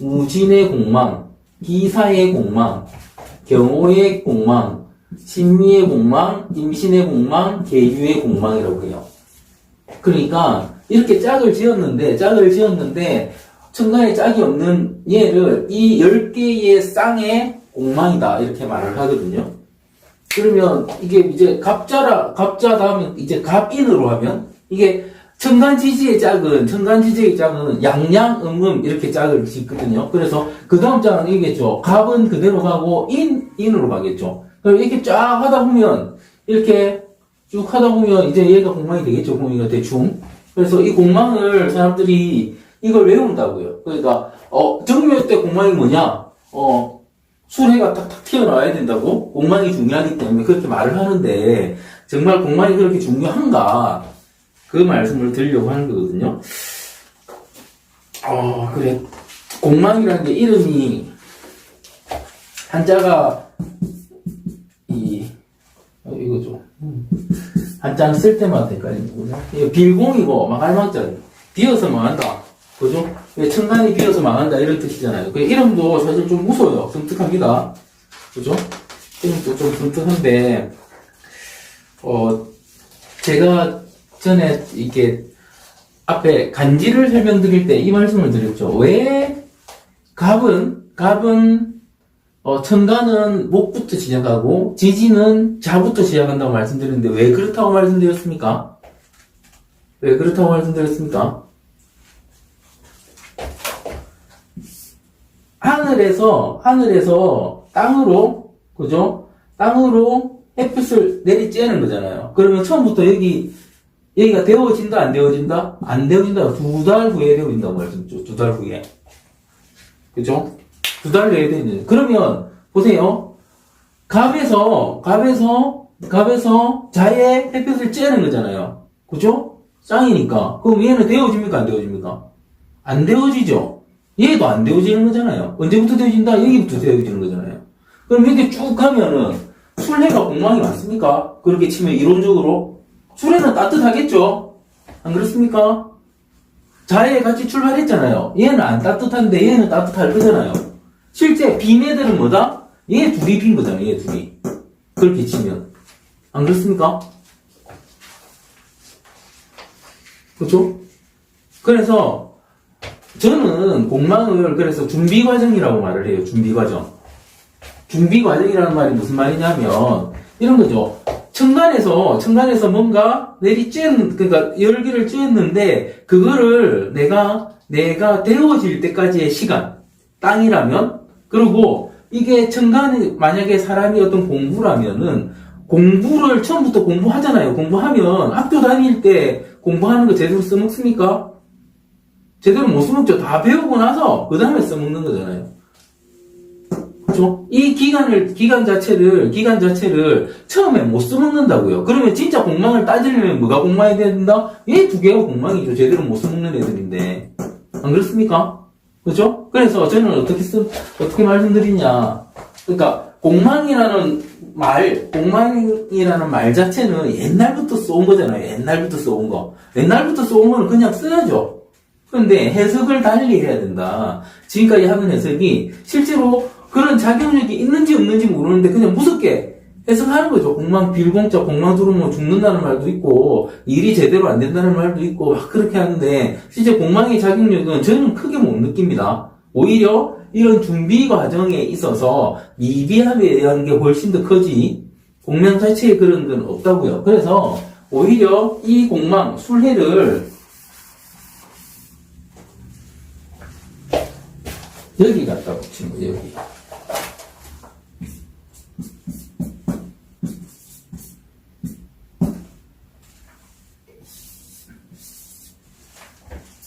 무진의 공망, 기사의 공망, 경호의 공망, 신미의 공망, 임신의 공망, 계유의 공망이라고 해요. 그러니까 이렇게 짝을 지었는데 천간에 짝이 없는 얘를 이 10개의 쌍의 공망이다 이렇게 말을 하거든요. 그러면 이게 이제 갑자 다음에 이제 갑인으로 하면 이게 천간지지의 짝은 양양, 음음 이렇게 짝을 짓거든요. 그래서 그 다음 짝은 이겠죠. 갑은 그대로 가고 인으로 가겠죠. 그럼 이렇게 쫙 하다 보면 이렇게 쭉 하다 보면 이제 얘가 공망이 되겠죠. 공이가 대충. 그래서 이 공망을 사람들이 이걸 외운다고요. 그러니까 정묘 때 공망이 뭐냐? 술해가 탁탁 튀어나와야 된다고? 공망이 중요하기 때문에 그렇게 말을 하는데 정말 공망이 그렇게 중요한가? 그 말씀을 드리려고 하는 거거든요. 그래. 공망이라는 게 이름이 한자가 이거죠. 한자는 쓸 때마다 헷갈리는구나. 이거 빌공이고 망할망자. 비어서 망한다. 그죠? 천간이 비어서 망한다 이런 뜻이잖아요. 그 이름도 사실 좀 무서워요. 섬뜩합니다. 그죠? 이름도 좀 섬뜩한데 제가 전에 이렇게 앞에 간지를 설명드릴 때 이 말씀을 드렸죠. 왜 갑은 천간은 목부터 시작하고 지지는 자부터 시작한다고 말씀드렸는데 왜 그렇다고 말씀드렸습니까? 왜 그렇다고 말씀드렸습니까? 하늘에서 땅으로, 그죠? 땅으로 햇빛을 내리쬐는 거잖아요. 그러면 처음부터 여기가 데워진다, 안 데워진다? 안 데워진다. 2달 후에 데워진다고 말씀드렸죠. 2달 후에. 그죠? 2달 내에 되는. 그러면, 보세요. 갑에서 자에 햇빛을 쬐는 거잖아요. 그죠? 짱이니까. 그럼 얘는 데워집니까? 안 데워집니까? 안 데워지죠? 얘도 안 데워지는 거잖아요. 언제부터 데워진다? 여기부터 데워지는 거잖아요. 그럼 이렇게 쭉 가면은, 술해가 공망이 많습니까? 그렇게 치면 이론적으로. 술해는 따뜻하겠죠? 안 그렇습니까? 자에 같이 출발했잖아요. 얘는 안 따뜻한데 얘는 따뜻할 거잖아요. 실제 빈 애들은 뭐다? 얘 둘이 빈 거잖아요. 얘 둘이. 그렇게 치면. 안 그렇습니까? 그렇죠? 그래서 저는 공망을 그래서 준비과정이라고 말을 해요. 준비과정. 준비과정이라는 말이 무슨 말이냐면 이런 거죠. 천간에서 뭔가 그러니까 열기를 쬐었는데 그거를 내가 데워질 때까지의 시간. 땅이라면 그리고 이게 천간에 만약에 사람이 어떤 공부라면은 공부를 처음부터 공부하잖아요. 공부하면 학교 다닐 때 공부하는 거 제대로 써먹습니까? 제대로 못 써먹죠. 다 배우고 나서 그 다음에 써먹는 거잖아요. 그렇죠? 이 기간 자체를 처음에 못 써먹는다고요. 그러면 진짜 공망을 따지려면 뭐가 공망이 된다? 얘 두 개가 공망이죠. 제대로 못 써먹는 애들인데. 안 그렇습니까? 그죠? 그래서 저는 어떻게 말씀드리냐. 그러니까, 공망이라는 말 자체는 옛날부터 써온 거잖아요. 옛날부터 써온 거는 그냥 써야죠. 그런데 해석을 달리 해야 된다. 지금까지 하는 해석이 실제로 그런 자격력이 있는지 없는지 모르는데 그냥 무섭게 해석하는 거죠. 공망 빌공자 공망 들어오면 죽는다는 말도 있고 일이 제대로 안 된다는 말도 있고 막 그렇게 하는데 실제 공망의 자격력은 저는 크게 못 느낍니다. 오히려 이런 준비 과정에 있어서 미비함에 대한 게 훨씬 더 크지 공명 자체에 그런 건 없다고요. 그래서 오히려 이 공망 술해를 여기 갖다 붙이는 거예요. 여기.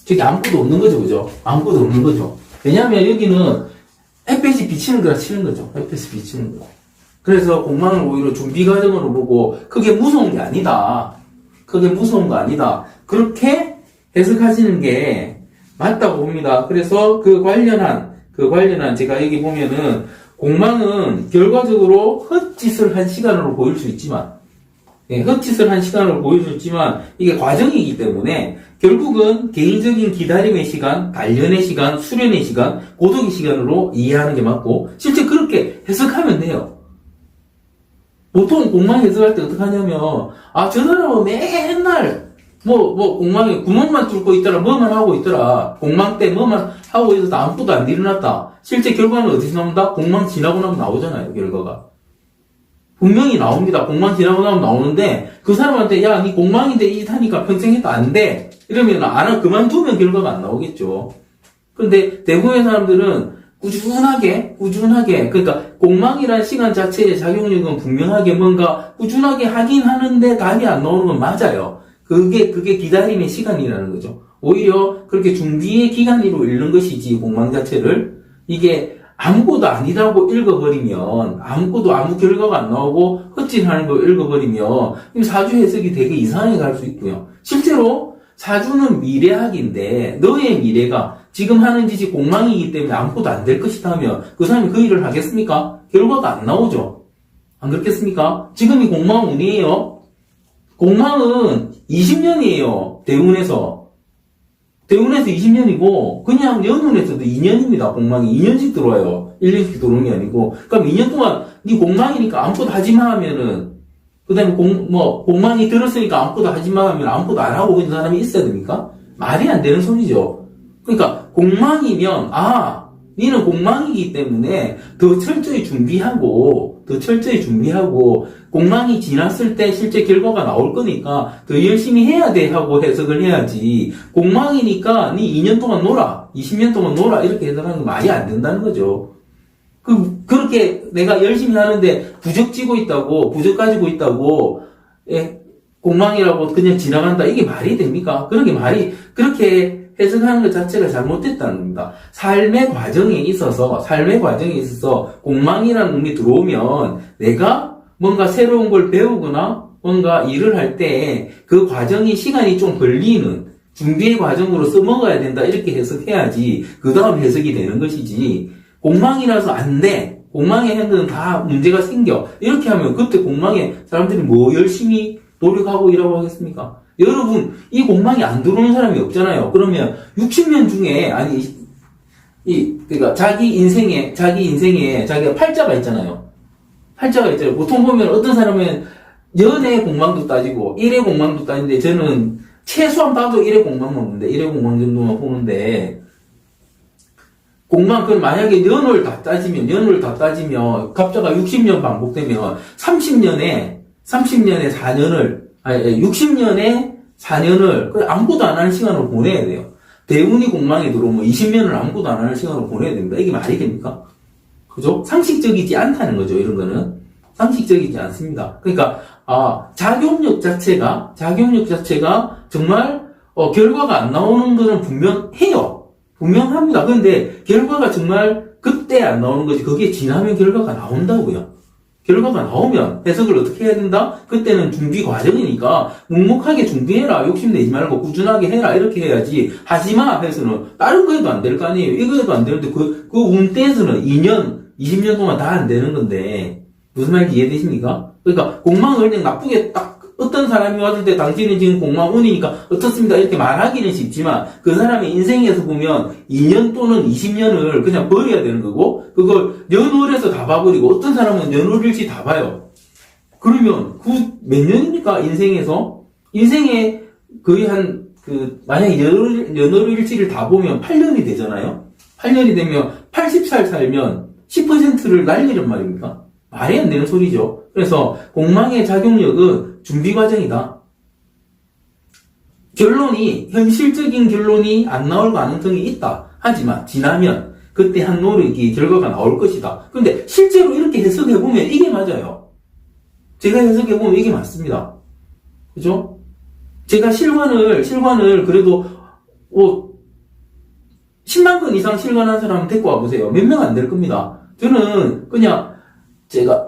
저기 아무것도 없는 거죠, 그죠? 아무것도 없는 거죠. 왜냐하면 여기는 햇빛이 비치는 거라 치는 거죠. 햇빛이 비치는 거. 그래서 공망을 오히려 준비 과정으로 보고 크게 무서운 게 아니다. 그렇게 해석하시는 게 맞다고 봅니다. 그래서 그 관련한 제가 여기 보면은 공망은 결과적으로 헛짓을 한 시간으로 보일 수 있지만 이게 과정이기 때문에 결국은 개인적인 기다림의 시간, 단련의 시간, 수련의 시간, 고독의 시간으로 이해하는 게 맞고 실제 그렇게 해석하면 돼요. 보통 공망 해석할 때 어떻게 하냐면 저 사람은 맨날 공망에 구멍만 뚫고 있더라, 뭐만 하고 있더라. 공망 때 뭐만 하고 있어서 아무것도 안 일어났다. 실제 결과는 어디서 나온다? 공망 지나고 나면 나오잖아요, 결과가. 분명히 나옵니다. 공망 지나고 나면 나오는데, 그 사람한테, 야, 니 공망인데 이 타니까 평생 해도 안 돼. 이러면 그만두면 결과가 안 나오겠죠. 그런데 대부분의 사람들은 꾸준하게, 그러니까 공망이라는 시간 자체의 작용력은 분명하게 뭔가 꾸준하게 하긴 하는데 답이 안 나오는 건 맞아요. 그게 기다림의 시간이라는 거죠. 오히려 그렇게 준비의 기간으로 읽는 것이지, 공망 자체를. 이게 아무것도 아니라고 읽어버리면, 아무것도 아무 결과가 안 나오고 헛짓하는 거 읽어버리면 사주 해석이 되게 이상하게 갈 수 있고요. 실제로 사주는 미래학인데 너의 미래가 지금 하는 짓이 공망이기 때문에 아무것도 안 될 것이다 하면 그 사람이 그 일을 하겠습니까? 결과가 안 나오죠. 안 그렇겠습니까? 지금이 공망운이에요. 공망은 20년이에요. 대운에서 20년이고 그냥 연운에서도 2년입니다. 공망이 2년씩 들어와요. 1년씩 들어오는 게 아니고. 그럼 2년 동안 네 공망이니까 아무것도 하지 마 하면은, 그 다음에 공망이 들었으니까 아무것도 하지 마 하면 아무것도 안 하고 있는 사람이 있어야 됩니까? 말이 안 되는 소리죠. 그러니까 공망이면 니는 공망이기 때문에 더 철저히 준비하고 공망이 지났을 때 실제 결과가 나올 거니까 더 열심히 해야 돼 하고 해석을 해야지, 공망이니까 니 2년 동안 놀아, 20년 동안 놀아 이렇게 해석하는 건 말이 안 된다는 거죠. 그렇게 내가 열심히 하는데 부적 가지고 있다고 공망이라고 그냥 지나간다, 이게 말이 됩니까? 그렇게 해석하는 것 자체가 잘못됐다는 겁니다. 삶의 과정에 있어서 공망이라는 운이 들어오면 내가 뭔가 새로운 걸 배우거나 뭔가 일을 할 때 그 과정이 시간이 좀 걸리는 준비의 과정으로 써먹어야 된다, 이렇게 해석해야지 그 다음 해석이 되는 것이지, 공망이라서 안 돼, 공망의 행동은 다 문제가 생겨 이렇게 하면 그때 공망에 사람들이 뭐 열심히 노력하고 일하고 하겠습니까? 여러분, 이 공망이 안 들어오는 사람이 없잖아요. 그러면 60년 중에, 그러니까 자기 인생에 자기가 팔자가 있잖아요. 보통 보면 어떤 사람은 연애 공망도 따지고, 일의 공망도 따지는데, 저는 최소한 봐도 일의 공망만 보는데, 일의 공망 정도만 보는데, 그럼 만약에 연을 다 따지면, 갑자가 60년 반복되면, 60년에 4년을 아무것도 안 하는 시간으로 보내야 돼요. 대운이 공망에 들어오면 20년을 아무것도 안 하는 시간으로 보내야 됩니다. 이게 말이 됩니까? 그죠? 상식적이지 않다는 거죠, 이런 거는. 상식적이지 않습니다. 그러니까, 작용력 자체가 정말, 결과가 안 나오는 것은 분명합니다. 그런데 결과가 정말 그때 안 나오는 거지, 거기에 지나면 결과가 나온다고요. 결과가 나오면 해석을 어떻게 해야 된다? 그때는 준비 과정이니까 묵묵하게 준비해라, 욕심내지 말고 꾸준하게 해라, 이렇게 해야지, 하지마 해서는 다른 거 해도 안 될 거 아니에요. 이거 해도 안 되는데 그 운때에서는 2년 20년 동안 다 안 되는 건데, 무슨 말인지 이해되십니까? 그러니까 공망을 그냥 나쁘게 딱 어떤 사람이 왔을 때 당신은 지금 공망운이니까 어떻습니다 이렇게 말하기는 쉽지만, 그 사람의 인생에서 보면 2년 또는 20년을 그냥 버려야 되는 거고, 그걸 연월에서 다 봐버리고, 어떤 사람은 연월일치 다 봐요. 그러면 몇 년입니까? 인생에 거의 만약에 연월일치를 다 보면 8년이 되잖아요. 8년이 되면 80살 살면 10%를 날리란 말입니까? 말이 안 되는 소리죠. 그래서 공망의 작용력은 준비 과정이다. 현실적인 결론이 안 나올 가능성이 있다. 하지만 지나면 그때 한 노력이 결과가 나올 것이다. 근데 실제로 이렇게 해석해보면 이게 맞아요. 제가 해석해보면 이게 맞습니다. 그죠? 제가 실관을 그래도 10만 건 이상 실관한 사람 데리고 와보세요. 몇 명 안 될 겁니다. 저는 그냥 제가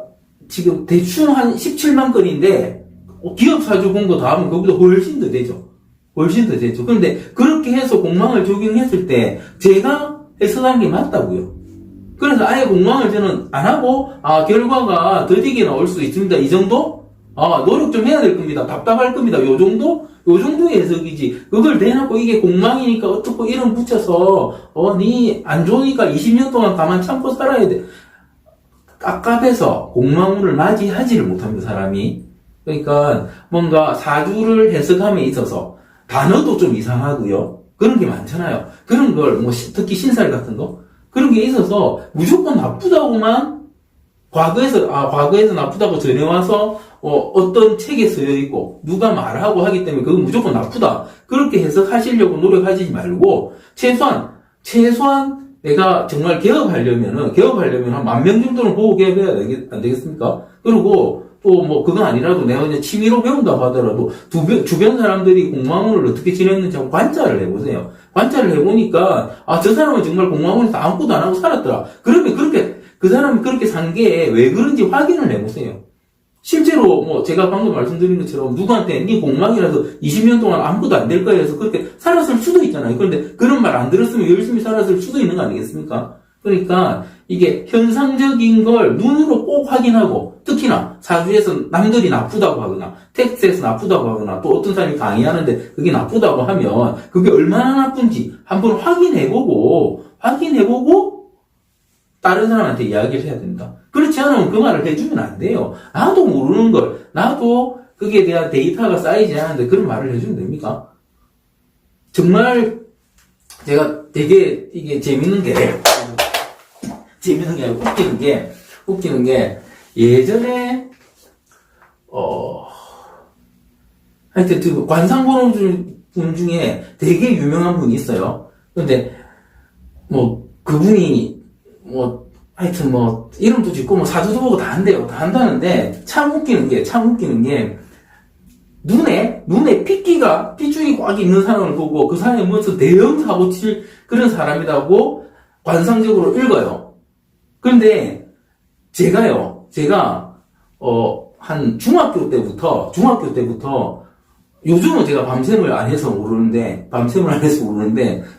지금 대충 한 17만 건인데, 기업 사주 본 거 다 하면 그보다 훨씬 더 되죠. 그런데 그렇게 해서 공망을 적용했을 때 제가 해석한 게 맞다고요. 그래서 아예 공망을 저는 안 하고, 결과가 더디게 나올 수 있습니다, 이 정도? 노력 좀 해야 될 겁니다, 답답할 겁니다, 요 정도의 해석이지. 그걸 대놓고 이게 공망이니까 어떻고 이름 붙여서 니 안 좋으니까 20년 동안 가만 참고 살아야 돼, 깝깝해서 공망운을 맞이하지를 못합니다, 사람이. 그러니까 뭔가 사주를 해석함에 있어서 단어도 좀 이상하고요. 그런 게 많잖아요. 그런 걸 특히 신살 같은 거, 그런 게 있어서 무조건 나쁘다고만 과거에서 나쁘다고 전해와서 어떤 책에 쓰여 있고 누가 말하고 하기 때문에 그건 무조건 나쁘다, 그렇게 해석하시려고 노력하지 말고, 최소한 내가 정말 개업하려면 한 10,000명 정도는 보고 개업해야 안 되겠습니까? 그리고 또 그건 아니라도 내가 그냥 취미로 배운다고 하더라도 주변 사람들이 공망운을 어떻게 지냈는지 한번 관찰을 해보세요. 관찰을 해보니까, 아, 저 사람은 정말 공무원에서 아무것도 안 하고 살았더라. 그러면 그렇게, 그 사람이 그렇게 산 게 왜 그런지 확인을 해보세요. 실제로, 뭐, 제가 방금 말씀드린 것처럼, 누구한테, 네 공무원이라서 20년 동안 아무것도 안 될 거야 해서 그렇게 살았을 수도 있잖아요. 그런데 그런 말 안 들었으면 열심히 살았을 수도 있는 거 아니겠습니까? 그러니까, 이게 현상적인 걸 눈으로 꼭 확인하고, 특히나 사주에서 남들이 나쁘다고 하거나, 텍스트에서 나쁘다고 하거나, 또 어떤 사람이 강의하는데 그게 나쁘다고 하면, 그게 얼마나 나쁜지 한번 확인해보고, 다른 사람한테 이야기를 해야 된다. 그렇지 않으면 그 말을 해주면 안 돼요. 나도 모르는 걸, 나도 거기에 대한 데이터가 쌓이지 않는데 그런 말을 해주면 됩니까? 정말 제가 되게 이게 재밌는 게 아니고 웃기는 게 예전에 하여튼 그 관상보는 분 중에 되게 유명한 분이 있어요. 근데 뭐 그분이 뭐 하여튼 뭐 이름도 짓고 뭐 사주도 보고 다 한대요. 다 한다는데 참 웃기는 게 눈에 핏줄이 꽉 있는 사람을 보고 그 사람이 무슨 대형 사고 칠 그런 사람이라고 관상적으로 읽어요. 그런데 제가 한 중학교 때부터 요즘은 제가 밤샘을 안 해서 모르는데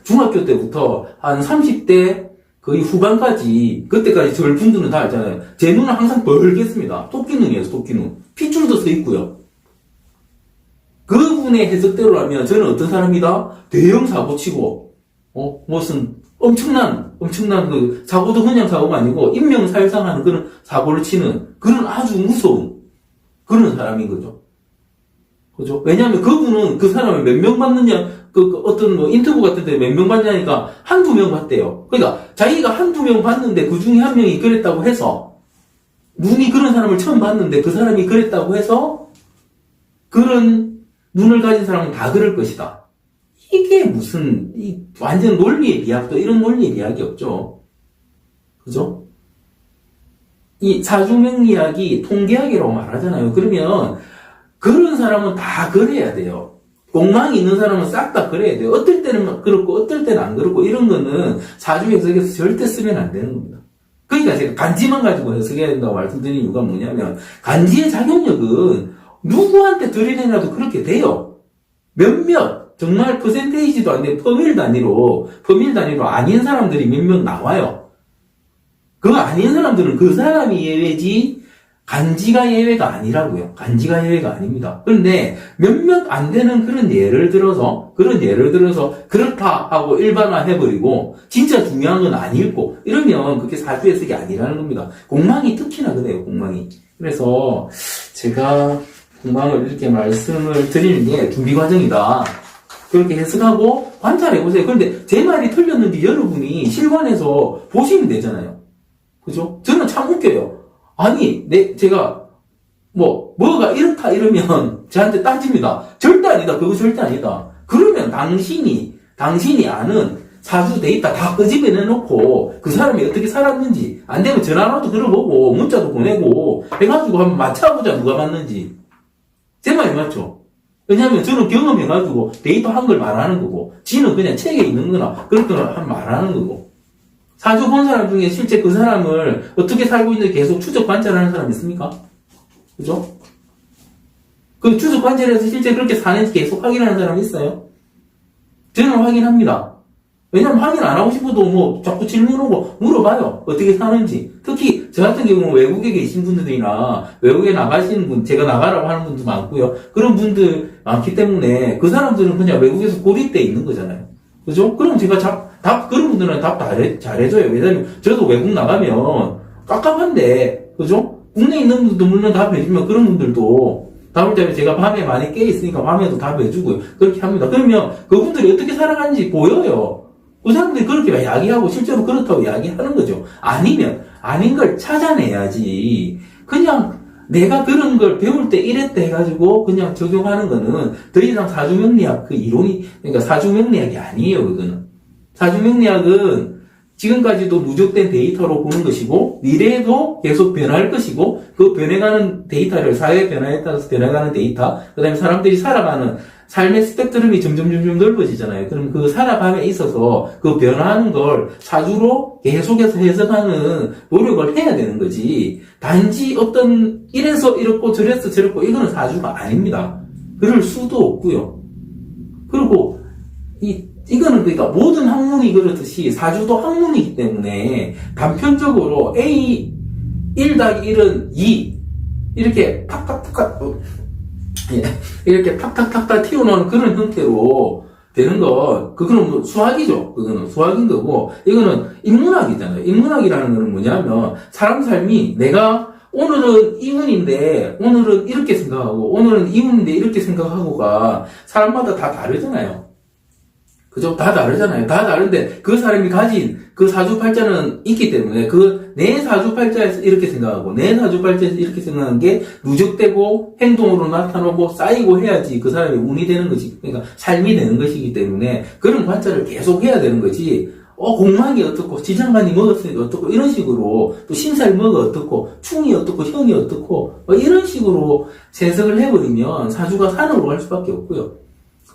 중학교 때부터 한 30대 거의 후반까지 그때까지 절 분들은 다 알잖아요. 제 눈은 항상 벌갰습니다. 토끼 눈이에요. 토끼 눈. 핏줄도 서 있고요. 그분의 해석대로라면 저는 어떤 사람이다? 대형 사고 치고 무슨 엄청난 그 사고도 그냥 사고가 아니고 인명살상하는 그런 사고를 치는 그런 아주 무서운 그런 사람인 거죠. 그죠? 왜냐하면 그분은 그 사람을 몇 명 받느냐, 어떤 뭐 인터뷰 같은 데 몇 명 받냐니까 한두 명 받대요. 그러니까 자기가 한두 명 받는데 그 중에 한 명이 그랬다고 해서, 눈이 그런 사람을 처음 봤는데 그 사람이 그랬다고 해서 그런 눈을 가진 사람은 다 그럴 것이다. 이게 무슨, 완전 논리의 비약도 이런 논리의 비약이 없죠. 그죠? 이 사주명리학이 통계학이라고 말하잖아요. 그러면 그런 사람은 다 그래야 돼요. 공망이 있는 사람은 싹 다 그래야 돼요. 어떨 때는 그렇고 어떨 때는 안 그렇고 이런 거는 사주 해석에서 절대 쓰면 안 되는 겁니다. 그러니까 제가 간지만 가지고 해석해야 된다고 말씀드린 이유가 뭐냐면, 간지의 작용력은 누구한테 들이대냐도 그렇게 돼요. 몇몇 정말 퍼센테이지도 안 돼, 퍼밀 단위로 아닌 사람들이 몇 명 나와요. 그 아닌 사람들은 그 사람이 예외지 간지가 예외가 아니라고요. 간지가 예외가 아닙니다. 그런데 몇몇 안 되는 그런 예를 들어서 그렇다 하고 일반화해버리고 진짜 중요한 건 안 읽고 이러면 그게 사주 해석이 아니라는 겁니다. 공망이 특히나 그래요. 공망이. 그래서 제가 공망을 이렇게 말씀을 드리는 게 준비 과정이다. 그렇게 해석하고 관찰해보세요. 그런데 제 말이 틀렸는지 여러분이 실관해서 보시면 되잖아요. 그죠? 저는 참 웃겨요. 아니, 제가, 뭐가 이렇다 이러면 저한테 따집니다. 절대 아니다. 그거 절대 아니다. 그러면 당신이 아는 사주 데이터 다 끄집어내놓고 그 사람이 어떻게 살았는지, 안 되면 전화라도 들어보고, 문자도 보내고, 해가지고 한번 맞춰보자, 누가 맞는지. 제 말이 맞죠? 왜냐면 저는 경험해가지고 데이터 한 걸 말하는 거고, 지는 그냥 책에 있는 거나, 그런 거나 말하는 거고. 사주 본 사람 중에 실제 그 사람을 어떻게 살고 있는지 계속 추적 관찰하는 사람 있습니까? 그죠? 그 추적 관찰해서 실제 그렇게 사는지 계속 확인하는 사람 있어요? 저는 확인합니다. 왜냐면 확인 안 하고 싶어도 뭐 자꾸 질문하고 물어봐요. 어떻게 사는지. 특히 저 같은 경우는 외국에 계신 분들이나 외국에 나가시는 분, 제가 나가라고 하는 분도 많고요. 그런 분들 많기 때문에 그 사람들은 그냥 외국에서 고립돼 있는 거잖아요. 그죠? 그럼 제가 그런 분들은 답 잘해줘요. 왜냐면 저도 외국 나가면 깝깝한데, 그죠? 국내에 있는 분들도 물론 답해주면 그런 분들도 답을 때문에 제가 밤에 많이 깨있으니까 밤에도 답해주고요. 그렇게 합니다. 그러면 그분들이 어떻게 살아가는지 보여요. 그 사람들이 그렇게 이야기하고 실제로 그렇다고 이야기하는 거죠. 아니면 아닌 걸 찾아내야지. 그냥 내가 그런 걸 배울 때 이랬다 해가지고 그냥 적용하는 거는 더 이상 사주명리학 그 이론이, 그러니까 사주명리학이 아니에요. 그거는. 사주명리학은 지금까지도 누적된 데이터로 보는 것이고 미래에도 계속 변할 것이고 그 변해가는 데이터를, 사회 변화에 따라서 변해가는 데이터, 그 다음에 사람들이 살아가는 삶의 스펙트럼이 점점 넓어지잖아요. 그럼 그 살아감에 있어서 그 변화하는 걸 사주로 계속해서 해석하는 노력을 해야 되는 거지. 단지 어떤 이래서 이렇고 저래서 저렇고 이거는 사주가 아닙니다. 그럴 수도 없고요. 그리고 이거는 그러니까 모든 학문이 그렇듯이 사주도 학문이기 때문에 단편적으로 A 1-1은 2 이렇게 탁탁탁 이렇게 탁탁탁탁 튀어나오는 그런 형태로 되는 건 그거는 뭐 수학이죠. 그거는 수학인 거고 이거는 인문학이잖아요. 인문학이라는 거는 뭐냐면 사람 삶이 내가 오늘은 이운인데 오늘은 이렇게 생각하고 오늘은 이운인데 이렇게 생각하고가 사람마다 다 다르잖아요. 그죠? 다 다르잖아요. 다 다른데 그 사람이 가진 그 사주팔자는 있기 때문에 그 내 사주팔자에서 이렇게 생각하고 내 사주팔자에서 이렇게 생각하는 게 누적되고 행동으로 나타나고 쌓이고 해야지 그 사람이 운이 되는 것이 그러니까 삶이 되는 것이기 때문에 그런 관찰을 계속 해야 되는 거지. 공망이 어떻고 지장간이 먹었으니 어떻고 이런 식으로 또 신살이 먹어 어떻고 충이 어떻고 형이 어떻고 이런 식으로 해석을 해버리면 사주가 산으로 갈 수밖에 없고요.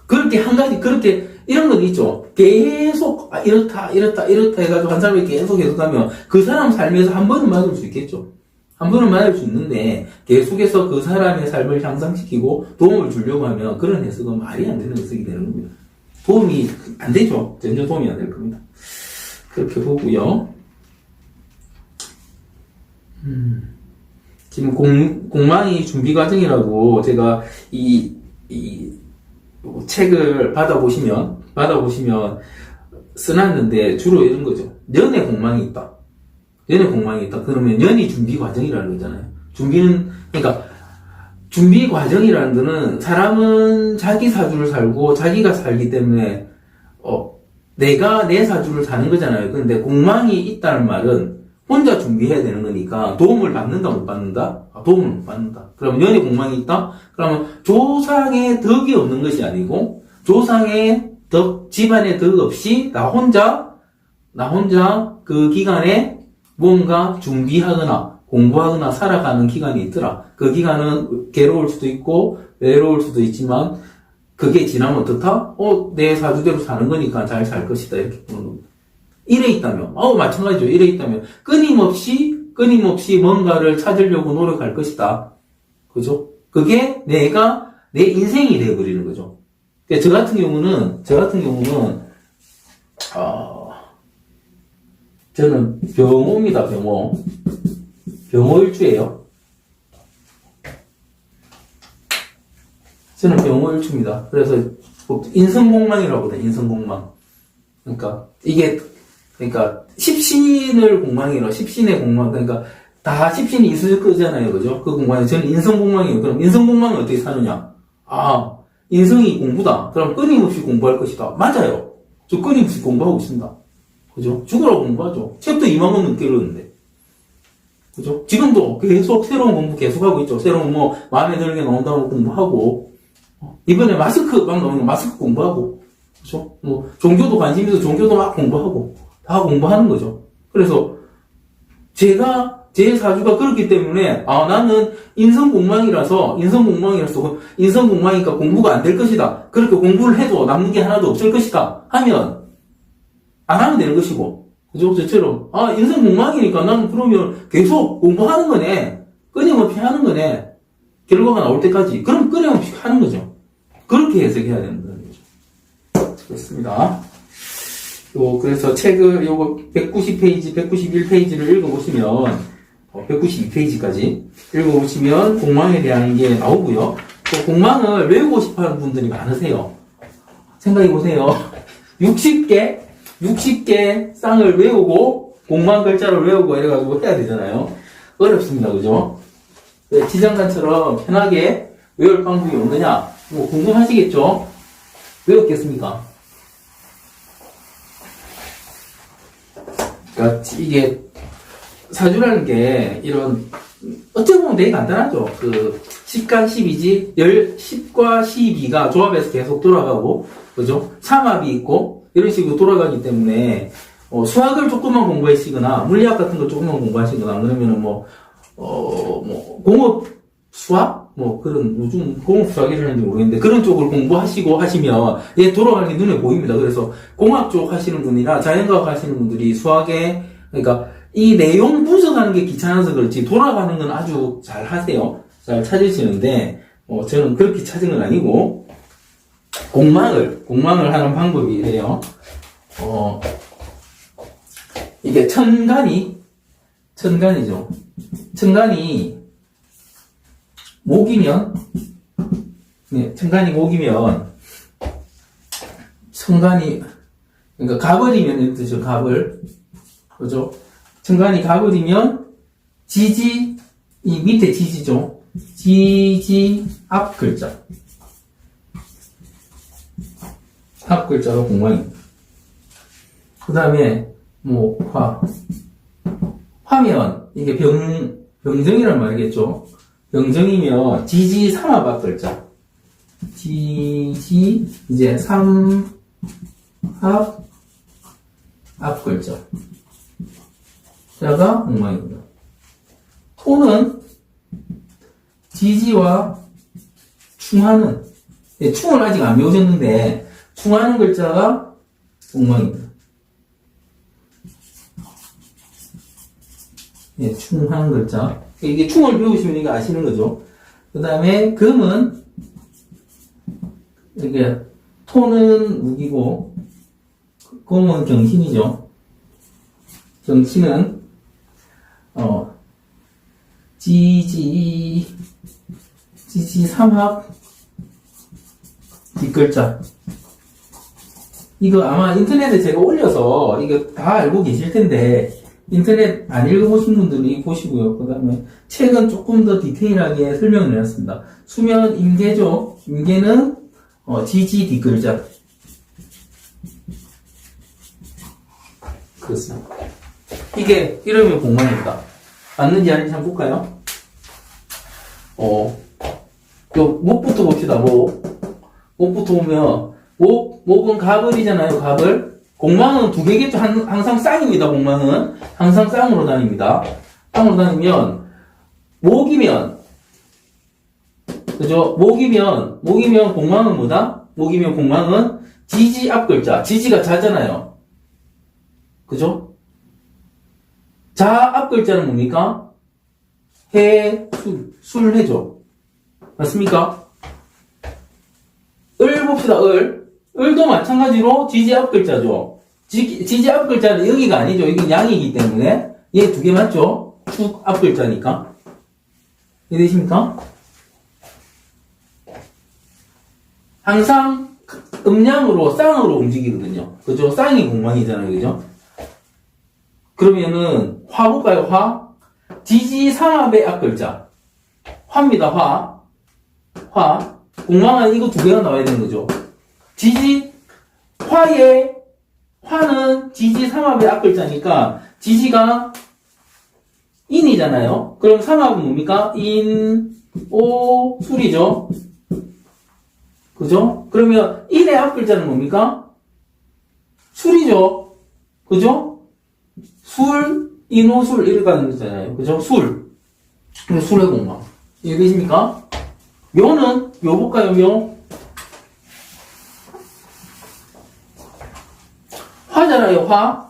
그렇게 한 가지 그렇게 이런 건 있죠. 계속 이렇다 해가지고 한 사람이 계속 하면 그 사람 삶에서 한 번은 맞을 수 있겠죠. 한 번은 맞을 수 있는데 계속해서 그 사람의 삶을 향상시키고 도움을 주려고 하면 그런 해석은 말이 안 되는 해석이 되는 겁니다. 도움이 안 되죠. 전혀 도움이 안 될 겁니다. 그렇게 보고요. 지금 공망이 준비 과정이라고 제가 이 책을 받아보시면 써놨는데 주로 이런 거죠. 연애 공망이 있다. 그러면 연애 준비 과정이라는 거잖아요. 그러니까 준비 과정이라는 거는 사람은 자기 사주를 살고 자기가 살기 때문에 내가 내 사주를 사는 거잖아요. 그런데 공망이 있다는 말은 혼자 준비해야 되는 거니까 도움을 받는다 못 받는다? 도움을 못 받는다. 그러면 연애 공망이 있다? 그러면 조상의 덕이 없는 것이 아니고 조상의 덕, 집안의 덕 없이 나 혼자 그 기간에 뭔가 준비하거나 공부하거나 살아가는 기간이 있더라. 그 기간은 괴로울 수도 있고 외로울 수도 있지만 그게 지나면 어떻다? 내 사주대로 사는 거니까 잘 살 것이다. 이렇게 보는 겁니다. 이래 있다면, 마찬가지죠. 이래 있다면, 끊임없이 뭔가를 찾으려고 노력할 것이다. 그죠? 그게 내 인생이 되어버리는 거죠. 저 같은 경우는, 저는 병호입니다, 병호. 병호일주예요. 저는 병호일주입니다. 그래서, 인성공망이라고 하거든요, 인성공망. 그러니까, 십신을 공망이라, 십신의 공망. 그러니까, 다 십신이 있을 거잖아요. 그죠? 그 공망이. 저는 인성공망이에요. 그럼 인성공망은 어떻게 사느냐? 인성이 공부다. 그럼 끊임없이 공부할 것이다. 맞아요. 저 끊임없이 공부하고 있습니다. 그죠? 죽으라고 공부하죠. 책도 2만 권 넘게 읽었는데. 그죠? 지금도 계속 새로운 공부 계속하고 있죠. 새로운 마음에 드는 게 나온다고 공부하고. 이번에 마스크 막 나오는 거 마스크 공부하고. 그죠? 종교도 관심 있어서 종교도 막 공부하고. 다 공부하는 거죠. 그래서 제 사주가 그렇기 때문에 나는 인성공망이니까 공부가 안 될 것이다. 그렇게 공부를 해도 남는 게 하나도 없을 것이다. 하면 안 하면 되는 것이고. 그죠? 저처럼 인성공망이니까 나는 그러면 계속 공부하는 거네. 끊임없이 하는 거네. 결과가 나올 때까지. 그럼 끊임없이 하는 거죠. 그렇게 해석해야 된다는 거죠. 그렇습니다. 그래서 책을 요거 190페이지, 191페이지를 읽어보시면 192페이지까지 읽어보시면 공망에 대한 게 나오고요. 또 공망을 외우고 싶어하는 분들이 많으세요. 생각해보세요. 60개 쌍을 외우고 공망 글자를 외우고 이래가지고 해야 되잖아요. 어렵습니다. 그죠? 지장간처럼 편하게 외울 방법이 없느냐? 궁금하시겠죠? 외웠겠습니까? 그러니까 이게 사주라는 게 이런 어떻게 보면 되게 간단하죠. 10과 12지 10과 12가 조합해서 계속 돌아가고 그죠? 삼합이 있고 이런 식으로 돌아가기 때문에 수학을 조금만 공부하시거나 물리학 같은 걸 조금만 공부하시거나 그러면은 공업 수학 뭐 그런 요즘 공업수학이라는 하는지 모르겠는데 그런 쪽을 공부하시고 하시면 얘 돌아가는 게 눈에 보입니다. 그래서 공학 쪽 하시는 분이나 자연과학 하시는 분들이 수학에 그러니까 이 내용 분석하는 게 귀찮아서 그렇지 돌아가는 건 아주 잘 하세요. 잘 찾으시는데 저는 그렇게 찾은 건 아니고 공망을 하는 방법이 이래요. 이게 천간이죠. 천간이 목이면, 네, 천간이 목이면, 그러니까 갑을이면 이런 뜻이죠, 갑을. 그죠? 천간이 갑을이면, 이 밑에 지지죠. 지지 앞 글자. 앞 글자가 공망입니다. 그 다음에, 화면, 이게 병정이란 말이겠죠. 병정이면 지지 삼합 앞 글자. 지지 이제 삼합 앞 글자. 자가 공망입니다. 토는 지지와 충하는 충을 아직 안 배우셨는데 충하는 글자가 공망입니다. 예, 충하는 글자. 이게 충을 배우시면 이거 아시는 거죠. 그 다음에 금은 이게 토는 무기고 금은 경신이죠. 경신은 지지 삼합 뒷글자. 이거 아마 인터넷에 제가 올려서 이거 다 알고 계실 텐데 인터넷 안 읽어보신 분들이 보시고요. 그 다음에 책은 조금 더 디테일하게 설명을 해놨습니다. 수면 임계죠. 임계는 지지 뒷글자. 그렇습니다. 이게 이러면 공망입니다. 맞는지 아닌지 한번 볼까요? 목부터 봅시다. 목부터 보면 목은 갑을이잖아요. 갑을. 공망은 두 개겠죠. 항상 쌍입니다. 공망은 항상 쌍으로 다닙니다. 쌍으로 다니면 목이면 그죠? 목이면 공망은 뭐다? 목이면 공망은 지지 앞 글자. 지지가 자잖아요. 그죠? 자 앞 글자는 뭡니까? 술해죠. 맞습니까? 을 봅시다. 을도 마찬가지로 지지 앞 글자죠. 지지 앞 글자는 여기가 아니죠. 이게 양이기 때문에 얘 두 개 맞죠? 축 앞 글자니까. 이해되십니까? 항상 음양으로 쌍으로 움직이거든요. 그죠? 쌍이 공망이잖아요. 그죠? 그러면은 화 볼까요? 화. 지지 삼합의 앞 글자. 화입니다. 화. 공망은 이거 두 개가 나와야 되는 거죠. 화는 지지 삼합의 앞 글자니까 지지가 인이잖아요. 그럼 삼합은 뭡니까? 인, 오, 술이죠. 그죠? 그러면 인의 앞 글자는 뭡니까? 술이죠. 그죠? 술, 인오술 이렇게 가는 거잖아요. 그죠? 술의 공망. 이해되십니까? 묘는 묘 볼까요? 묘. 화잖아요. 화.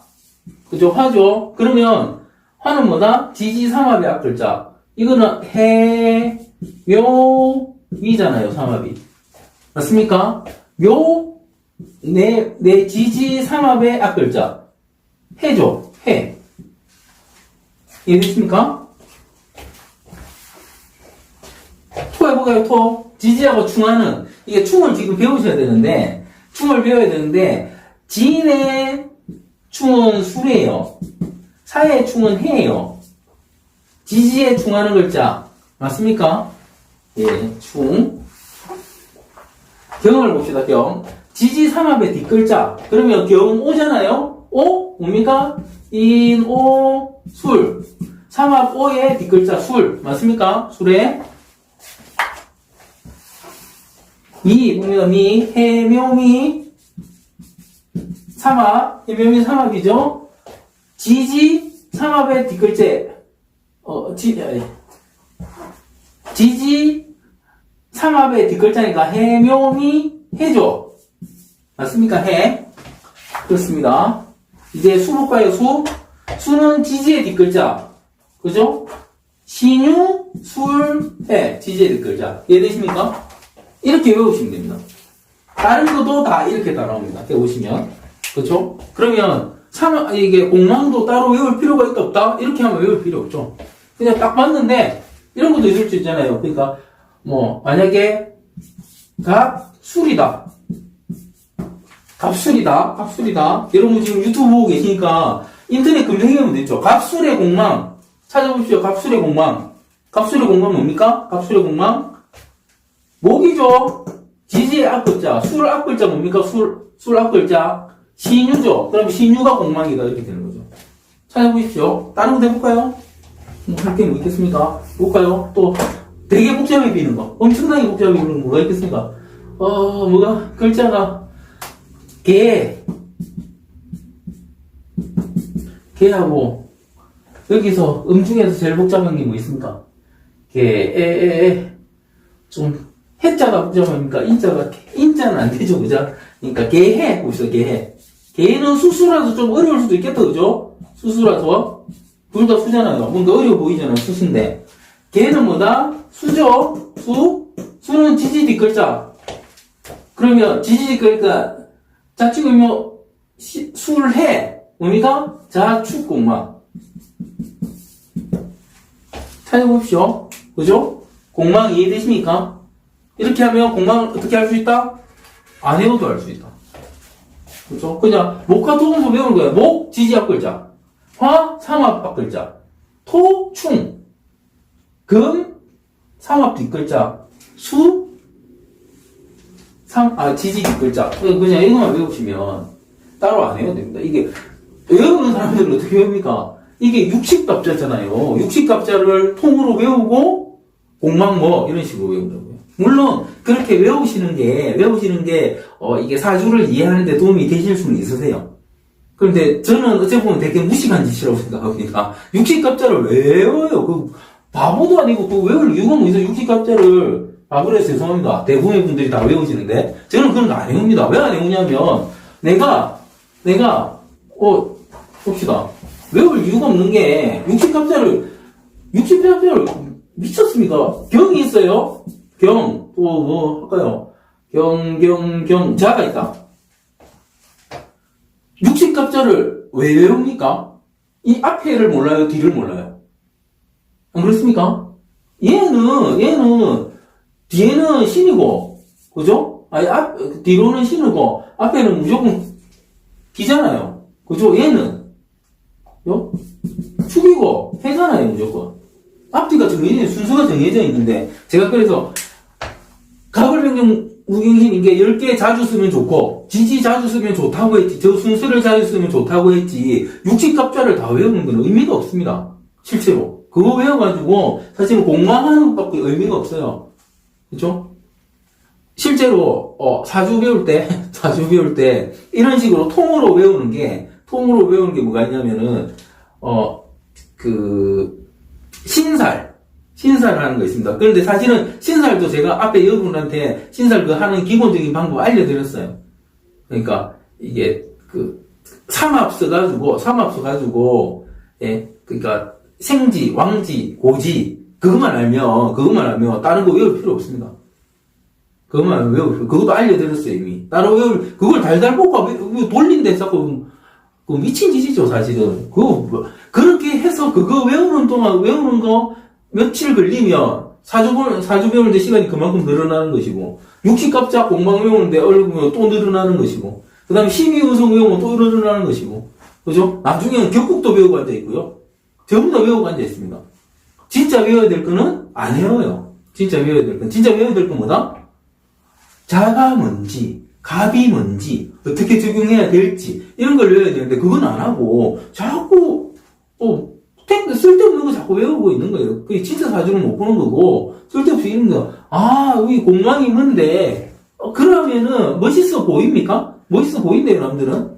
그죠? 화죠. 그러면 화는 뭐다? 지지 삼합의 앞 글자. 이거는 해, 묘, 위잖아요. 삼합이. 맞습니까? 묘, 내 지지 삼합의 앞 글자. 해죠. 해. 이해됐습니까? 토 해볼까요? 토. 지지하고 충하는, 이게 충을 지금 배우셔야 되는데, 진의 충은 술이에요. 사의 충은 해예요. 지지에 충하는 글자. 맞습니까? 예, 충. 경을 봅시다, 경. 지지 삼합의 뒷글자. 그러면 경 오잖아요? 오? 뭡니까? 인, 오, 술. 삼합 오의 뒷글자 술. 맞습니까? 술에. 미, 봅니다. 미, 해묘미, 삼합. 해묘미 삼합이죠? 지지, 삼합의 뒷글자. 지지, 삼합의 뒷글자니까 해묘미 해죠. 맞습니까? 해. 그렇습니다. 이제 수 볼까요? 수. 수는 지지의 뒷글자. 그죠? 신유, 술, 해. 지지의 뒷글자. 이해되십니까? 이렇게 외우시면 됩니다. 다른 것도 다 이렇게 따라옵니다. 해보시면. 그죠? 그러면 이게 공망도 따로 외울 필요가 있다 없다? 이렇게 하면 외울 필요 없죠. 그냥 딱 봤는데 이런 것도 있을 수 있잖아요. 그러니까 뭐 만약에 갑술이다. 갑술이다. 여러분 지금 유튜브 보고 계시니까 인터넷 검색하면 되죠. 갑술의 공망 찾아보십시오. 갑술의 공망. 갑술의 공망 뭡니까? 갑술의 공망 목이죠. 지지의 앞글자. 술 앞글자 뭡니까? 술 앞글자. 신유죠. 그럼 신유가 공망이다. 이렇게 되는 거죠. 찾아보십시오. 다른 거 해볼까요? 뭐 할 게 뭐 있겠습니까? 볼까요? 또 되게 복잡해 비는 거. 엄청나게 복잡해 비는 거 뭐가 있겠습니까? 뭐가 글자가 개하고 여기서 중에서 제일 복잡한 게 뭐 있습니까? 좀 해자가 복잡합니까? 인자는 안 되죠, 그죠? 그러니까 개해 보시죠, 개해. 개는 수수라서 좀 어려울 수도 있겠다, 그죠? 수수라서 둘 다 수잖아요. 뭔가 어려워 보이잖아요, 수수인데. 개는 뭐다? 수죠. 수는 지지 뒷글자. 그러면 지지 뒷글자 자축이면 술해 뭡니까? 자축공망. 찾아보십시오. 그죠? 공망 이해되십니까? 이렇게 하면 공망을 어떻게 할 수 있다? 안 외워도 할 수 있다. 그죠? 그냥 목화 토금도 외우는 거예요. 목 지지 앞글자, 화 삼합 앞글자, 토 충, 금 삼합 뒷글자, 수 지지 뒷글자. 그냥 이것만 외우시면 따로 안 외워도 됩니다. 이게 외우는 사람들은 어떻게 외웁니까? 이게 육식갑자잖아요. 육식갑자를 통으로 외우고 공망 이런 식으로 외우더라고요. 물론 그렇게 외우시는 게 이게 사주를 이해하는 데 도움이 되실 수는 있으세요. 그런데 저는 어찌 보면 되게 무식한 짓이라고 생각합니다. 육식갑자를 왜 외워요? 그 바보도 아니고 그 외울 이유가 뭐 있어요? 육식갑자를 바보래서 죄송합니다. 대부분의 분들이 다 외우시는데 저는 그런 거 안 외웁니다. 왜 안 외우냐면 내가 봅시다. 외울 이유가 없는 게 육식갑자를 미쳤습니까? 경이 있어요. 경, 또 뭐 할까요? 자가 있다. 육식갑자를 왜 외웁니까? 이 앞에를 몰라요? 뒤를 몰라요? 안 그렇습니까? 얘는 뒤에는 신이고, 그죠? 뒤로는 신이고, 앞에는 무조건 기잖아요. 그죠? 얘는 축이고, 해잖아요, 무조건. 앞뒤가 순서가 정해져 있는데, 제가 그래서, 가불병정 무경신 이게 10개 자주 쓰면 좋고, 지지 자주 쓰면 좋다고 했지, 저 순서를 자주 쓰면 좋다고 했지, 육식갑자를 다 외우는 건 의미가 없습니다. 실제로. 그거 외워가지고, 사실은 공망하는 것밖에 의미가 없어요. 그죠? 실제로, 사주 배울 때, 이런 식으로 통으로 외우는 게 뭐가 있냐면은, 신살을 하는 거 있습니다. 그런데 사실은 신살도 제가 앞에 여러분한테 신살 하는 기본적인 방법 알려드렸어요. 그러니까 이게 삼합 써가지고 그러니까 생지, 왕지, 고지 그것만 알면 다른 거 외울 필요 없습니다. 그것도 알려드렸어요 이미. 따로 그걸 달달 볶아 돌린데 자꾸 미친 짓이죠 사실은. 그렇게 해서 그거 외우는 거 며칠 걸리면 사주 배우는데 시간이 그만큼 늘어나는 것이고, 육식갑자 공방 외우는데 얼굴 또 늘어나는 것이고, 그 다음에 심의우성 외우면 또 늘어나는 것이고, 그죠? 나중에는 격국도 외우고 앉아있고요. 전부 다 외우고 앉아있습니다. 진짜 외워야 될 거는 안 외워요. 진짜 외워야 될 건 뭐다? 자가 뭔지, 갑이 뭔지, 어떻게 적용해야 될지, 이런 걸 외워야 되는데, 그건 안 하고, 자꾸, 쓸데없는 거 자꾸 외우고 있는 거예요. 그게 진짜 사주를 못 보는 거고, 쓸데없이 이런 거, 여기 공망이 뭔데, 그러면은, 멋있어 보입니까? 멋있어 보인대요, 남들은.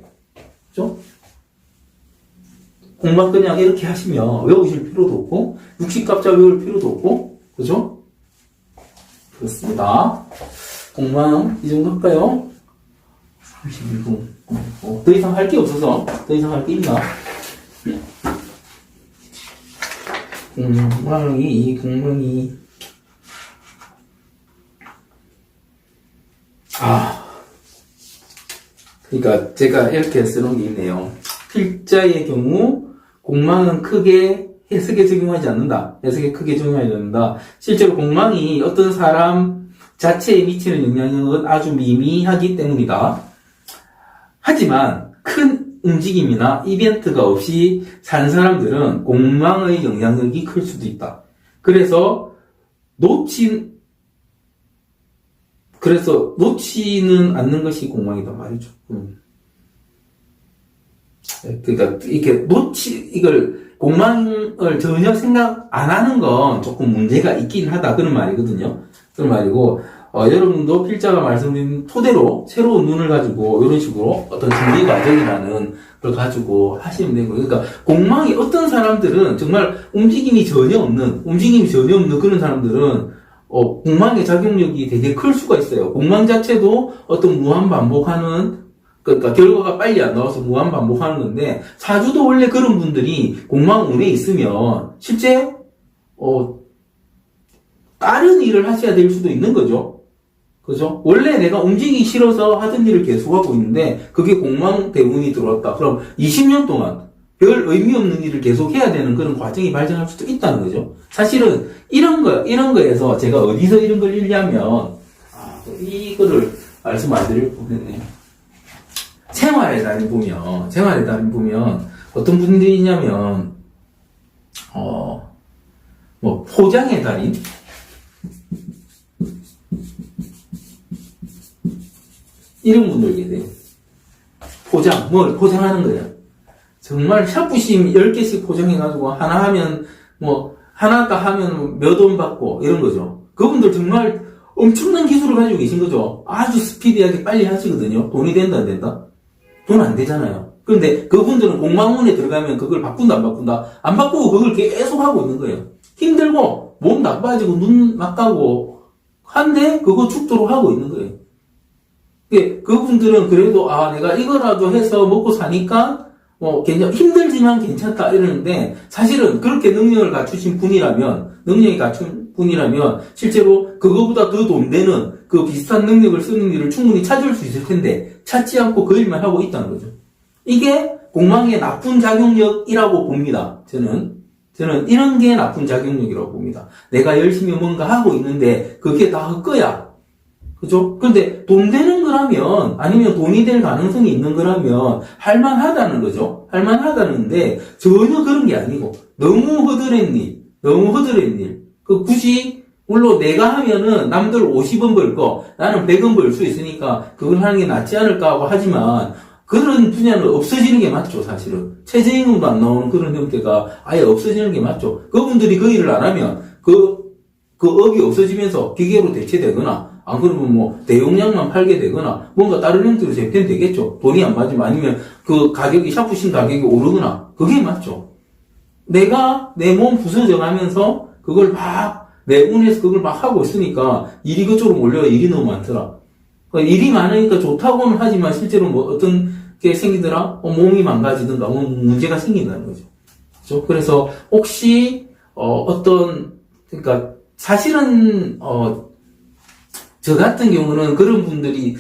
그죠? 공망 그냥 이렇게 하시면 외우실 필요도 없고, 육식갑자 외울 필요도 없고, 그죠? 그렇습니다. 공망 이 정도 할까요? 31분. 더 이상 할 게 없어서 더 이상 할 게 있나? 공망이 그러니까 제가 이렇게 쓰는 게 있네요. 필자의 경우 공망은 크게 해석에 적용하지 않는다. 해석에 크게 적용하지 않는다. 실제로 공망이 어떤 사람 자체에 미치는 영향력은 아주 미미하기 때문이다. 하지만 큰 움직임이나 이벤트가 없이 산 사람들은 공망의 영향력이 클 수도 있다. 그래서 놓치는 않는 것이 공망이다 말이죠. 그러니까 이렇게 이걸 공망을 전혀 생각 안 하는 건 조금 문제가 있긴 하다 그런 말이거든요. 그런 말이고 여러분도 필자가 말씀드린 토대로 새로운 눈을 가지고 이런 식으로 어떤 준비 과정이라는 걸 가지고 하시면 되고, 그러니까 공망이 어떤 사람들은 정말 움직임이 전혀 없는 그런 사람들은 공망의 작용력이 되게 클 수가 있어요. 공망 자체도 어떤 무한 반복하는, 그러니까 결과가 빨리 안 나와서 무한 반복하는 건데, 사주도 원래 그런 분들이 공망 운에 있으면 실제 다른 일을 하셔야 될 수도 있는 거죠. 그죠? 원래 내가 움직이기 싫어서 하던 일을 계속하고 있는데 그게 공망 대운이 들어왔다. 그럼 20년 동안 별 의미 없는 일을 계속 해야 되는 그런 과정이 발생할 수도 있다는 거죠. 사실은 이런 거에서 제가 어디서 이런 걸 읽냐면 이거를 말씀 안 드릴 뻔했네요. 생활의 달인 보면 어떤 분들이 있냐면 포장의 달인, 이런 분들 계세요. 뭘 포장하는 거예요. 정말 샤프심 10개씩 포장해가지고 하나 하면 하나가 하면 몇 원 받고 이런 거죠. 그분들 정말 엄청난 기술을 가지고 계신 거죠. 아주 스피디하게 빨리 하시거든요. 돈이 된다 안 된다? 돈 안 되잖아요. 그런데 그분들은 공망운에 들어가면 그걸 바꾼다 안 바꾼다? 안 바꾸고 그걸 계속 하고 있는 거예요. 힘들고 몸 나빠지고 눈 막가고 한데 그거 죽도록 하고 있는 거예요. 그분들은 그래도 내가 이거라도 해서 먹고 사니까 힘들지만 괜찮다 이러는데, 사실은 그렇게 능력이 갖춘 분이라면 실제로 그거보다 더 돈 되는 그 비슷한 능력을 쓰는 일을 충분히 찾을 수 있을 텐데 찾지 않고 그 일만 하고 있다는 거죠. 이게 공망의 나쁜 작용력이라고 봅니다. 저는 이런 게 나쁜 작용력이라고 봅니다. 내가 열심히 뭔가 하고 있는데 그게 다 헛거야. 그죠? 근데 돈 되는 거라면, 아니면 돈이 될 가능성이 있는 거라면 할만하다는 거죠. 할만하다는데 전혀 그런 게 아니고 너무 허드렛 일. 굳이 물론 내가 하면은 남들 50원 벌 거 나는 100원 벌 수 있으니까 그걸 하는 게 낫지 않을까 하고 하지만, 그런 분야는 없어지는 게 맞죠. 사실은 최저임금도 안 나오는 그런 형태가 아예 없어지는 게 맞죠. 그분들이 그 일을 안 하면 그 업이 없어지면서 기계로 대체되거나, 안 그러면 대용량만 팔게 되거나 뭔가 다른 형태로 재편되겠죠. 돈이 안 맞으면, 아니면 그 가격이 샤프신 가격이 오르거나, 그게 맞죠. 내가 내 몸 부서져가면서 그걸 내 운에서 그걸 하고 있으니까 일이 그쪽으로 몰려가 일이 너무 많더라. 일이 많으니까 좋다고는 하지만 실제로 어떤 게 생기더라? 몸이 망가지든가 문제가 생긴다는 거죠. 그렇죠? 그래서 혹시 그러니까 사실은 저 같은 경우는 그런 분들이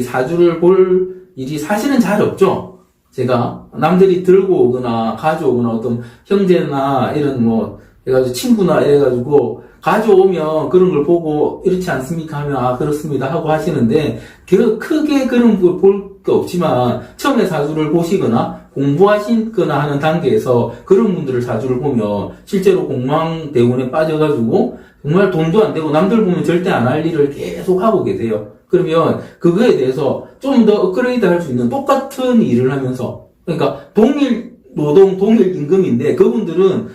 사주를 볼 일이 사실은 잘 없죠. 제가 남들이 들고 오거나 가져오거나 어떤 형제나 이런 해가지고 친구나 이래가지고 가져오면 그런 걸 보고 이렇지 않습니까 하면 그렇습니다 하고 하시는데, 크게 그런 걸 볼 게 없지만 처음에 사주를 보시거나 공부하시거나 하는 단계에서 그런 분들을 사주를 보면 실제로 공망 대운에 빠져가지고 정말 돈도 안 되고 남들 보면 절대 안 할 일을 계속 하고 계세요. 그러면 그거에 대해서 좀 더 업그레이드 할 수 있는 똑같은 일을 하면서, 그러니까 동일 노동, 동일 임금인데 그분들은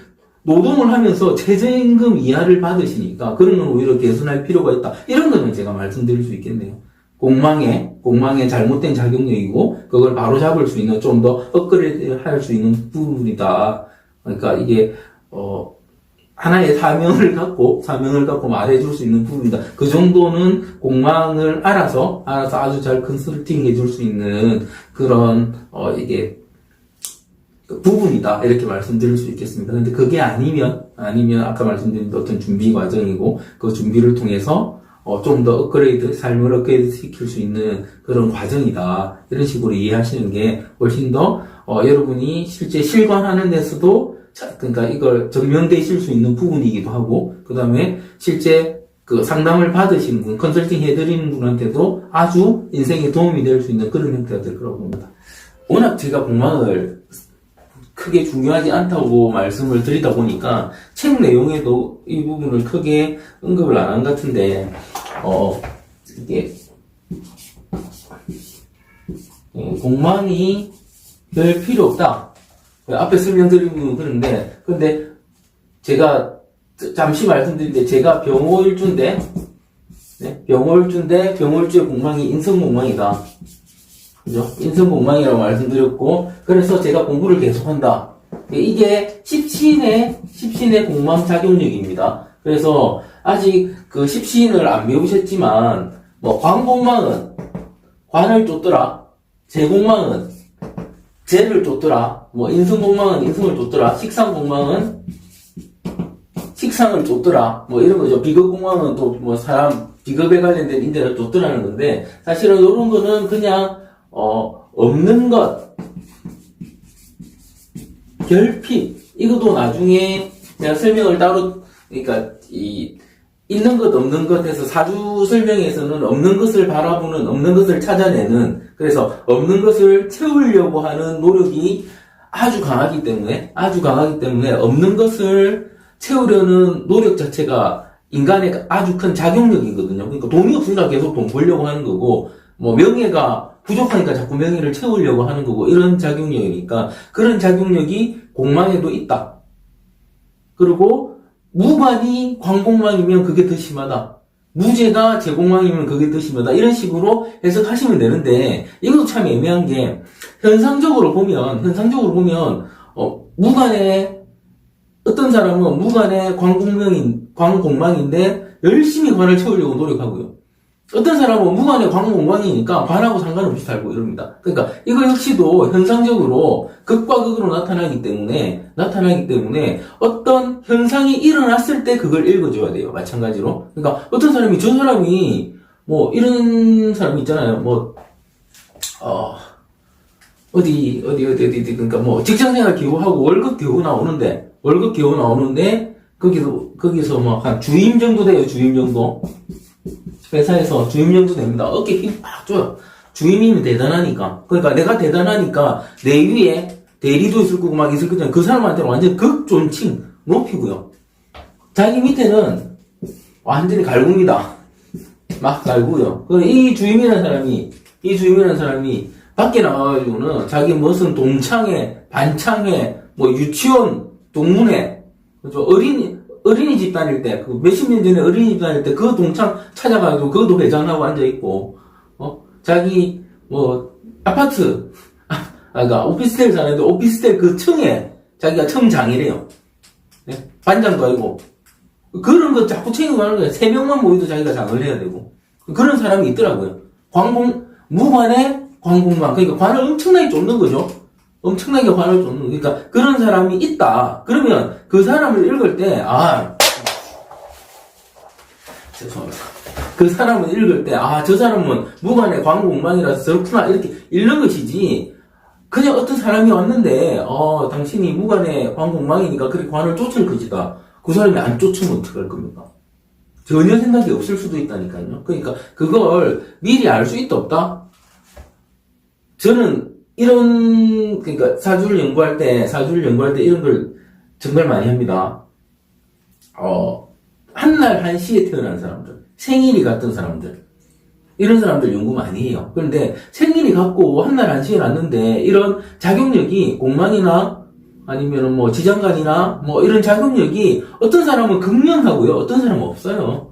노동을 하면서 최저임금 이하를 받으시니까 그런 건 오히려 개선할 필요가 있다. 이런 거는 제가 말씀드릴 수 있겠네요. 공망의 잘못된 작용력이고 그걸 바로잡을 수 있는, 좀 더 업그레이드 할 수 있는 부분이다. 그러니까 이게 하나의 사명을 갖고 말해줄 수 있는 부분이다. 그 정도는 공망을 알아서 아주 잘 컨설팅 해줄 수 있는 그런, 이게, 부분이다. 이렇게 말씀드릴 수 있겠습니다. 근데 그게 아니면 아까 말씀드린 어떤 준비 과정이고, 그 준비를 통해서, 좀 더 삶을 업그레이드 시킬 수 있는 그런 과정이다. 이런 식으로 이해하시는 게 훨씬 더, 여러분이 실제 실관하는 데서도 그러니까 이걸 증명되실 수 있는 부분이기도 하고, 그 다음에 실제 그 상담을 받으시는 분, 컨설팅 해드리는 분한테도 아주 인생에 도움이 될 수 있는 그런 형태가 될 거라고 봅니다. 워낙 제가 공망을 크게 중요하지 않다고 말씀을 드리다 보니까 책 내용에도 이 부분을 크게 언급을 안 한 것 같은데, 이게, 공망이 별 필요 없다. 앞에 설명드린 부분은 그런데, 근데 제가 잠시 말씀드린데, 제가 병호일주인데, 네? 병호일주의 공망이 인성공망이다. 그죠? 인성공망이라고 말씀드렸고, 그래서 제가 공부를 계속한다. 이게 십신의 공망 작용력입니다. 그래서 아직 그 십신을 안 배우셨지만, 관공망은 관을 쫓더라. 재공망은 재를 쫓더라. 인성공망은 인성을 쫓더라. 식상공망은 식상을 쫓더라. 이런 거죠. 비겁공망은 또 사람, 비겁에 관련된 인재를 쫓더라는 건데, 사실은 이런 거는 그냥, 없는 것. 결핍. 이것도 나중에 제가 설명을 따로, 그러니까, 있는 것, 없는 것 해서 사주 설명에서는 없는 것을 바라보는, 없는 것을 찾아내는, 그래서 없는 것을 채우려고 하는 노력이 아주 강하기 때문에 없는 것을 채우려는 노력 자체가 인간의 아주 큰 작용력이거든요. 그러니까 돈이 없으니까 계속 돈 벌려고 하는 거고, 명예가 부족하니까 자꾸 명예를 채우려고 하는 거고, 이런 작용력이니까, 그런 작용력이 공망에도 있다. 그리고, 무관이 관공망이면 그게 더 심하다. 무죄가 제공망이면 그게 더 심하다. 이런 식으로 해석하시면 되는데, 이것도 참 애매한 게, 현상적으로 보면, 무관의, 어떤 사람은 무관의 관공망인데, 열심히 관을 채우려고 노력하고요. 어떤 사람은 무관의 관공망이니까 관하고 상관없이 살고 이럽니다. 그러니까 이거 역시도 현상적으로 극과 극으로 나타나기 때문에 어떤 현상이 일어났을 때 그걸 읽어줘야 돼요. 마찬가지로. 그러니까 어떤 사람이 저 사람이 이런 사람이 있잖아요. 어디 그러니까 직장생활 겨우하고 월급 겨우 나오는데 거기서 한 주임 정도 돼요. 주임 정도. 회사에서 주임 정도 됩니다. 어깨 힘 팍 줘요. 주임이면 대단하니까. 그러니까 내가 대단하니까 내 위에 대리도 있을 거고 막 있을 거잖아요. 그 사람한테는 완전 극존칭 높이고요. 자기 밑에는 완전히 갈굽니다. 막 갈고요. 이 주임이라는 사람이 밖에 나가가지고는 자기 무슨 동창회, 반창회, 유치원, 동문회, 그렇죠? 어린이집 다닐 때, 몇십 년 전에 어린이집 다닐 때, 그 동창 찾아가지고, 그것도 회장하고 앉아있고, 자기, 아파트, 그러니까 오피스텔 사는데, 오피스텔 그 층에, 자기가 청장이래요. 네? 반장도 아니고. 그런 거 자꾸 챙기고 하는 거예요. 3명만 모여도 자기가 장을 해야 되고. 그런 사람이 있더라고요. 무관의 관공망. 그러니까 관을 엄청나게 쫓는 거죠. 엄청나게 관을 쫓는, 그러니까 그런 사람이 있다. 그러면 그 사람을 읽을 때, 죄송합니다. 그 사람을 읽을 때, 저 사람은 무관의 관공망이라서 저렇구나. 이렇게 읽는 것이지, 그냥 어떤 사람이 왔는데, 당신이 무관의 관공망이니까 그렇게 관을 쫓을 것이다. 그 사람이 안 쫓으면 어떡할 겁니까? 전혀 생각이 없을 수도 있다니까요. 그러니까 그걸 미리 알 수 있다 없다? 저는 그러니까 사주를 연구할 때 이런 걸 정말 많이 합니다. 한날 한시에 태어난 사람들, 생일이 같은 사람들, 이런 사람들 연구 많이 해요. 그런데 생일이 같고 한날 한시에 났는데 이런 작용력이 공망이나 아니면 지장간이나 이런 작용력이 어떤 사람은 극명하고요. 어떤 사람은 없어요.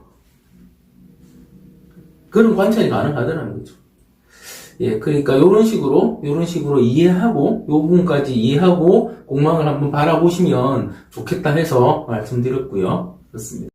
그런 관찰이 가능하다는 거죠. 예, 그러니까 요런 식으로 이해하고, 요 부분까지 이해하고, 공망을 한번 바라보시면 좋겠다 해서 말씀드렸고요. 그렇습니다.